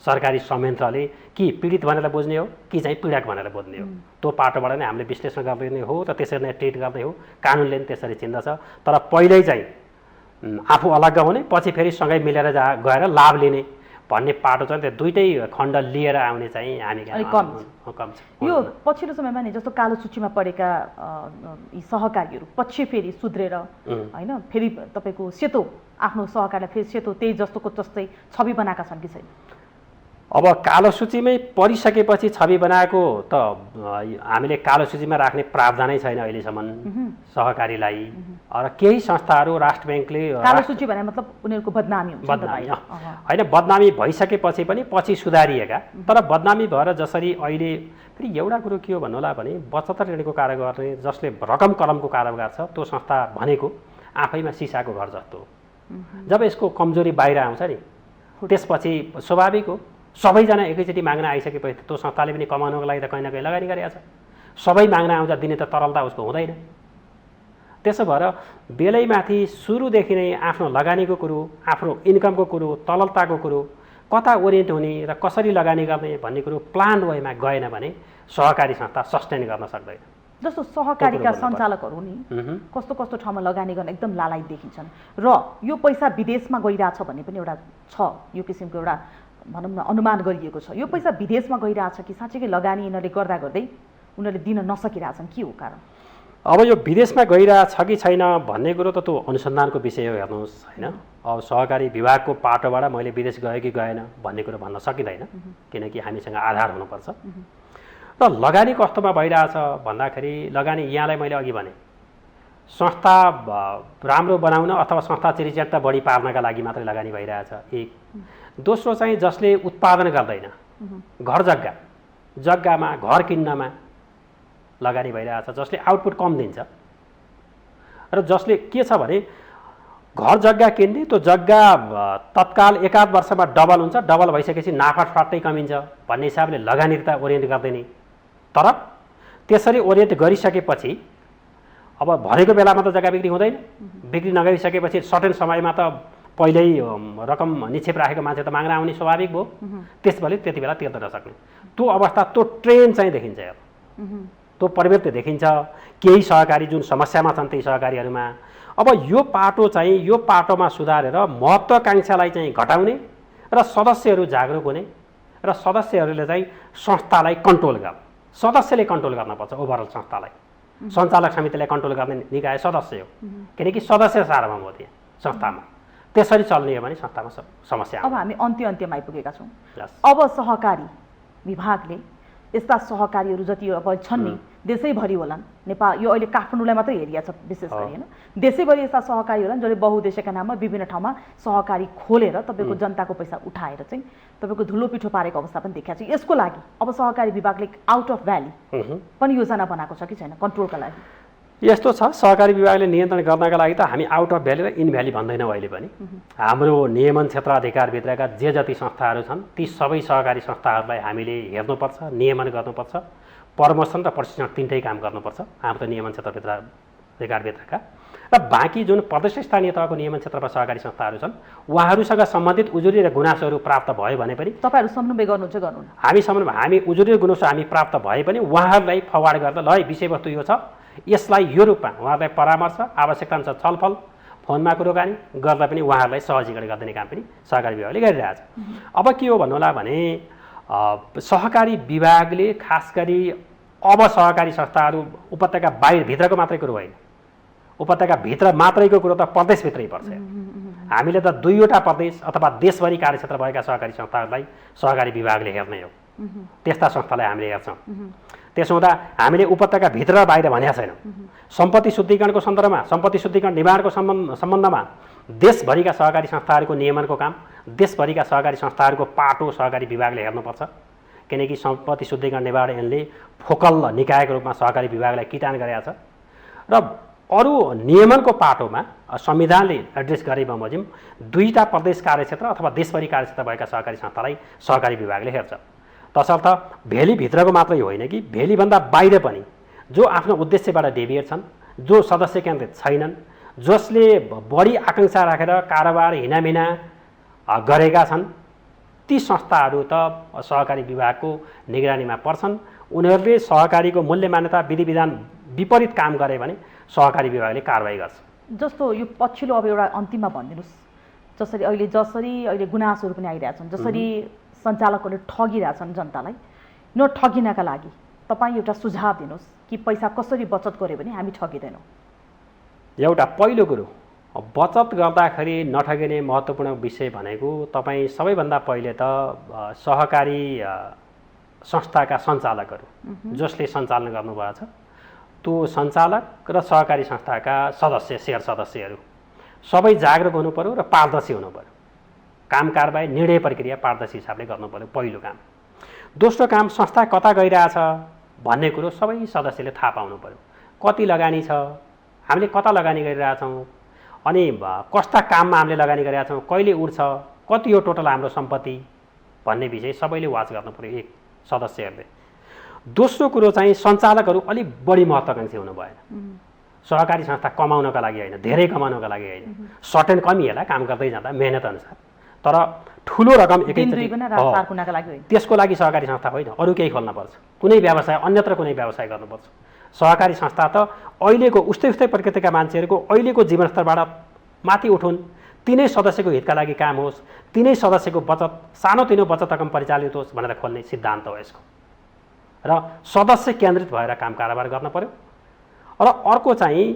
Speaker 2: सरकारी संयन्त्रले कि पीडित भनेर बुझ्ने हो कि चाहिँ पीडक भनेर बुझ्ने हो त्यो पाटोबाट नै हामीले विश्लेषण गर्ने हो र त्यसरी नै ट्रिट गर्ने हो। कानुनले पनि त्यसरी चिन्दछ। तर पहिल्यै चाहिँ आफू अलग्ग हुने पछि फेरि सँगै मिलेर गएर लाभ लिने भन्ने पाटो चाहिँ त्यो दुईटै खण्ड लिएर आउने चाहिँ हामी
Speaker 1: कम छ। यो पछिल्लो समयमा नि जस्तो कालो सूचीमा परेका यी सहकारीहरू पछि फेरि सुध्रेर होइन फेरि तपाईँको सेतो आफ्नो सहकारीलाई फेरि सेतो त्यही जस्तोको जस्तै छवि बनाएका छन् कि छैन?
Speaker 2: अब कालो सूचीमै परिसकेपछि छवि बनाएको त हामीले कालो सूचीमा राख्ने प्रावधानै छैन अहिलेसम्म सहकारीलाई। र केही संस्थाहरू राष्ट्र ब्याङ्कले
Speaker 1: कालो सूची भने मतलब उनीहरूको बदनामी हुन्छ
Speaker 2: होइन बदनामी भइसकेपछि पनि पछि सुधारिएका तर बदनामी भएर जसरी अहिले फेरि एउटा कुरो के हो भन्नु होला भने बचत ऋणको कारोबार गर्ने जसले रकम कलमको कारोबार छ त्यो संस्था भनेको आफैमा सिसाको घर जस्तो हो। जब यसको कमजोरी बाहिर आउँछ नि त्यसपछि स्वाभाविक हो सबैजना एकैचोटि माग्न आइसकेपछि त्यो संस्थाले पनि कमाउनको लागि त कहीँ न कहीँ लगानी गरेको छ। सबै माग्न आउँछ दिने त तरलता उसको हुँदैन। त्यसो भएर बेलैमाथि सुरुदेखि नै आफ्नो लगानीको कुरो आफ्नो इन्कमको कुरो तरलताको कुरो कता ओरिएन्ट हुने र कसरी लगानी गर्ने भन्ने कुरो प्लान वेमा गएन भने सहकारी संस्था सस्टेन गर्न सक्दैन।
Speaker 1: जस्तो सहकारीका सञ्चालकहरू नि कस्तो कस्तो ठाउँमा लगानी गर्न एकदम लालायत देखिन्छन् र यो पैसा विदेशमा गइरहेछ भन्ने पनि एउटा छ। यो किसिमको एउटा भनौँ न अनुमान गरिएको छ। यो पैसा विदेशमा गइरहेछ कि साँच्चीकै लगानी यिनीहरूले गर्दा गर्दै उनीहरूले दिन नसकिरहेछन् के हो कारण?
Speaker 2: अब यो विदेशमा गइरहेछ कि छैन भन्ने कुरो त त्यो अनुसन्धानको विषय हो हेर्नुहोस् होइन। अब सहकारी विभागको पाटोबाट मैले विदेश गएँ कि गएन भन्ने कुरो भन्न सकिँदैन किनकि हामीसँग आधार हुनुपर्छ। र लगानी कस्तोमा भइरहेछ भन्दाखेरि लगानी यहाँलाई मैले अघि भने संस्था राम्रो बनाउन अथवा संस्था चिरिच्याट्टा बढी पार्नका लागि मात्रै लगानी भइरहेछ एक। दोस्रो चाहिँ जसले उत्पादन गर्दैन घर जग्गामा घर किन्नमा लगानी भइरहेछ जसले आउटपुट कम दिन्छ र जसले के छ भने घर जग्गा किन्ने त्यो जग्गा तत्काल एकाध वर्षमा डबल हुन्छ डबल भइसकेपछि नाफा फाट्टै कमिन्छ भन्ने हिसाबले लगानीता ओरिएन्ट गर्दैन। तर त्यसरी ओरिएन्ट गरिसकेपछि अब भरेको बेलामा त जग्गा बिक्री हुँदैन। बिक्री नगरिसकेपछि सर्टेन समयमा त पहिल्यै रकम निक्षेप राखेको मान्छे त माग्न आउने स्वाभाविक भयो। त्यसपछि त्यति बेला तिर्न नसक्ने त्यो अवस्था त्यो ट्रेन्ड चाहिँ देखिन्छ। त्यो प्रवृत्ति देखिन्छ केही सहकारी जुन समस्यामा छन् त्यही सहकारीहरूमा। अब यो पाटो चाहिँ यो पाटोमा सुधारेर महत्त्वाकांक्षालाई चाहिँ घटाउने र सदस्यहरू जागरुक हुने र सदस्यहरूले चाहिँ संस्थालाई कन्ट्रोल गर्ने सदस्यले कन्ट्रोल गर्नुपर्छ। ओभरअल संस्थालाई सञ्चालक समितिलाई कन्ट्रोल गर्ने निकाय सदस्य हो किनकि सदस्य सार्वभौम हो त्यहाँ संस्थामा। त्यसरी चल्ने हो भने संस्थामा समस्या।
Speaker 1: अब हामी अन्त्यमा आइपुगेका छौँ। अब सहकारी विभागले यस्ता सहकारीहरू जति अब छन् नि देशैभरि होलान्। नेपाल यो अहिले काठमाडौँलाई मात्रै हेरिया छ विशेष गरी होइन देशैभरि यस्ता सहकारी होलान् जसले बहुउद्देश्यका नाममा विभिन्न ठाउँमा सहकारी खोलेर तपाईँको जनताको पैसा उठाएर चाहिँ तपाईँको धुलो पिठो पारेको अवस्था पनि देखिया छ। यसको लागि अब सहकारी विभागले आउट अफ भ्याली पनि योजना बनाएको छ कि छैन कन्ट्रोलका लागि?
Speaker 2: यस्तो छ सहकारी विभागले नियन्त्रण गर्नका लागि त हामी आउट अफ भ्याली र इन भ्याली भन्दैनौँ अहिले पनि। हाम्रो नियमन क्षेत्राधिकारभित्रका जे जति संस्थाहरू छन् ती सबै सहकारी संस्थाहरूलाई हामीले हेर्नुपर्छ नियमन गर्नुपर्छ। प्रमोसन र प्रशिक्षण तिनटै काम गर्नुपर्छ हाम्रो त नियमन क्षेत्रभित्र अधिकारभित्रका। र बाँकी जुन प्रदेश स्थानीय तहको नियमन क्षेत्रमा सहकारी संस्थाहरू छन् उहाँहरूसँग सम्बन्धित उजुरी र गुनासोहरू प्राप्त भयो भने पनि
Speaker 1: तपाईँहरू समन्वय गर्नुहुन्छ गर्नुहुन्न?
Speaker 2: हामी उजुरी र गुनासो हामी प्राप्त भए पनि उहाँहरूलाई फरवार्ड गर्दा ल विषयवस्तु यो छ यसलाई यो रूपमा उहाँहरूलाई परामर्श आवश्यकता अनुसार छलफल फोनमा कुराकानी गर्दा पनि उहाँहरूलाई सहजीकरण गरिदिने काम पनि सहकारी विभागले गरिरहेछ। अब के हो भन्नु होला भने सहकारी विभागले खास गरी अब सहकारी संस्थाहरू उपत्यका बाहिर भित्रको मात्रै कुरो होइन उपत्यका भित्र मात्रैको कुरो त प्रदेशभित्रै पर्छ। हामीले त दुईवटा प्रदेश अथवा देशभरि कार्यक्षेत्र भएका सहकारी संस्थाहरूलाई सहकारी विभागले हेर्ने हो त्यस्ता संस्थालाई हामीले हेर्छौँ। त्यसो हुँदा हामीले उपत्यका भित्र र बाहिर भनेका छैनौँ। सम्पत्ति शुद्धिकरणको सन्दर्भमा सम्पत्ति शुद्धिकरण निवारणको सम्बन्धमा देशभरिका सहकारी संस्थाहरूको नियमनको काम देशभरिका सहकारी संस्थाहरूको पाटो सहकारी विभागले हेर्नुपर्छ किनकि सम्पत्ति शुद्धिकरण निवारण ऐनले फोकल निकायको रूपमा सहकारी विभागलाई किटान गरेका छ। र अरू नियमनको पाटोमा संविधानले एड्रेस गरे बमोजिम दुईटा प्रदेश कार्यक्षेत्र अथवा देशभरि कार्यक्षेत्र भएका सहकारी संस्थालाई सहकारी विभागले हेर्छ। तसर्थ भेलीभित्रको मात्रै होइन कि भेलीभन्दा बाहिर पनि जो आफ्नो उद्देश्यबाट डेभिएट छन् जो सदस्य केन्द्रित छैनन् जसले बढी आकाङ्क्षा राखेर कारोबार हिनामिना गरेका छन् ती संस्थाहरू त सहकारी विभागको निगरानीमा पर्छन्। उनीहरूले सहकारीको मूल्य मान्यता विधि विधान विपरीत काम गरे भने सहकारी विभागले कारबाही गर्छ।
Speaker 1: जस्तो यो पछिल्लो अब एउटा अन्तिममा भनिदिनुहोस्, जसरी अहिले गुनासोहरू पनि आइरहेछन्, जसरी सञ्चालकहरूले ठगिरहेछन् जनतालाई, नठगिनका लागि तपाईँ एउटा सुझाव दिनुहोस् कि पैसा कसरी बचत गर्यो भने हामी ठगिँदैनौँ।
Speaker 2: एउटा पहिलो कुरो, बचत गर्दाखेरि नठगिने महत्त्वपूर्ण विषय भनेको तपाईँ सबैभन्दा पहिले त सहकारी संस्थाका सञ्चालकहरू जसले सञ्चालन गर्नुभएको छ त्यो सञ्चालक र सहकारी संस्थाका सदस्य, सेयर सदस्यहरू सबै जागरुक हुनु पर्यो र पारदर्शी हुनु पर्यो। काम कारबाही निर्णय प्रक्रिया पारदर्शी हिसाबले गर्नु पर्यो, पहिलो काम। दोस्रो काम, संस्था कता गइरहेछ भन्ने कुरो सबै सदस्यले थाहा पाउनु पर्यो। कति लगानी छ, हामीले कता लगानी गरिरहेछौँ, अनि कस्ता काममा हामीले लगानी गरिरहेछौँ, कहिले उठ्छ, कति हो टोटल हाम्रो सम्पत्ति भन्ने विषय सबैले वाच गर्नु पर्यो, एक सदस्यहरूले। दोस्रो कुरो चाहिँ सञ्चालकहरू अलिक बढी महत्त्वाकांक्षी हुनु भएन। सहकारी संस्था कमाउनका लागि होइन, धेरै कमाउनका लागि होइन, सर्ट एन्ड कमी होला काम गर्दै जाँदा मेहनत अनुसार, तर ठुलो रकम त्यसको लागि सहकारी संस्था होइन, अरू केही खोल्नुपर्छ, कुनै व्यवसाय अन्यत्र कुनै व्यवसाय गर्नुपर्छ। सहकारी संस्था त अहिलेको उस्तै प्रकृतिका मान्छेहरूको अहिलेको जीवनस्तरबाट माथि उठुन्, तिनै सदस्यको हितका लागि काम होस्, तिनै सदस्यको बचत, सानोतिनो बचत रकम परिचालित होस् भनेर खोल्ने सिद्धान्त हो यसको। र सदस्य केन्द्रित भएर काम कारोबार गर्न पर्यो। र अर्को चाहिँ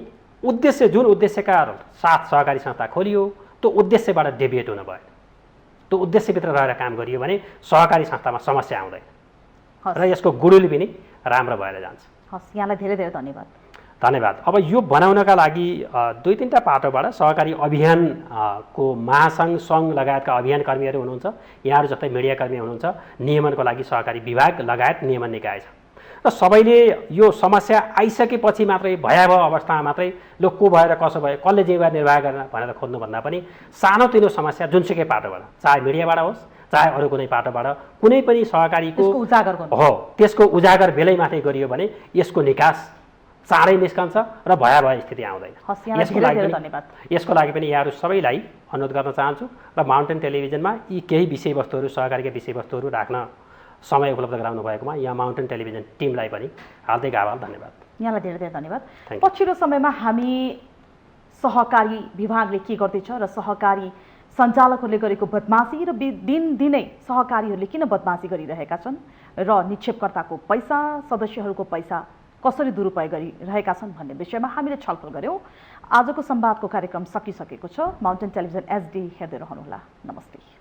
Speaker 2: उद्देश्य, जुन उद्देश्यका साथ सहकारी संस्था खोलियो त्यो उद्देश्यबाट डेभिएट हुन भएन। त्यो उद्देश्यभित्र रहेर काम गरियो भने सहकारी संस्थामा समस्या आउँदैन र यसको गुणले पनि राम्रो भएर जान्छ।
Speaker 1: हस्, यहाँलाई धेरै धेरै धन्यवाद।
Speaker 2: धन्यवाद। अब यो बनाउनका लागि दुई तिनवटा पाटोबाट सहकारी अभियानको महासङ्घ, सङ्घ लगायतका अभियान कर्मीहरू हुनुहुन्छ, यहाँहरू जस्तै मिडियाकर्मी हुनुहुन्छ, नियमनको लागि सहकारी विभाग लगायत नियमन निकाय छ। र सबैले यो समस्या आइसकेपछि मात्रै, भयावह अवस्थामा मात्रै लो को भएर कसो भयो, कसले जीविका निर्वाह गर्न भनेर खोज्नुभन्दा पनि सानोतिनो समस्या जुनसुकै पाटोबाट, चाहे मिडियाबाट होस् चाहे अरू कुनै पाटोबाट, कुनै पनि सहकारीको
Speaker 1: उजागर गर्नु
Speaker 2: हो, त्यसको उजागर बेलैमाथि गरियो भने यसको निकास चाँडै निस्कन्छ र भयावह स्थिति आउँदैन। यसको लागि पनि यहाँहरू सबैलाई अनुरोध गर्न चाहन्छु र माउन्टेन टेलिभिजनमा यी केही विषयवस्तुहरू, सहकारीका विषयवस्तुहरू राख्न समय उपलब्ध गराउनु भएकोमा यहाँ माउन्टेन टेलिभिजन टिमलाई पनि हार्दिक आभार, धन्यवाद।
Speaker 1: यहाँलाई धेरै धेरै धन्यवाद। पछिल्लो समयमा हामी सहकारी विभागले के गर्दैछ र सहकारी सञ्चालकहरूले गरेको बदमासी र दिनदिनै सहकारीहरूले किन बदमासी गरिरहेका छन् र निक्षेपकर्ताको पैसा, सदस्यहरूको पैसा कसरी दुरुपयोग गरिरहेका छन् भन्ने विषयमा हामीले छलफल गऱ्यौँ। आजको संवादको कार्यक्रम सकिसकेको छ। माउन्टेन टेलिभिजन HD हेर्दै रहनुहोला। नमस्ते।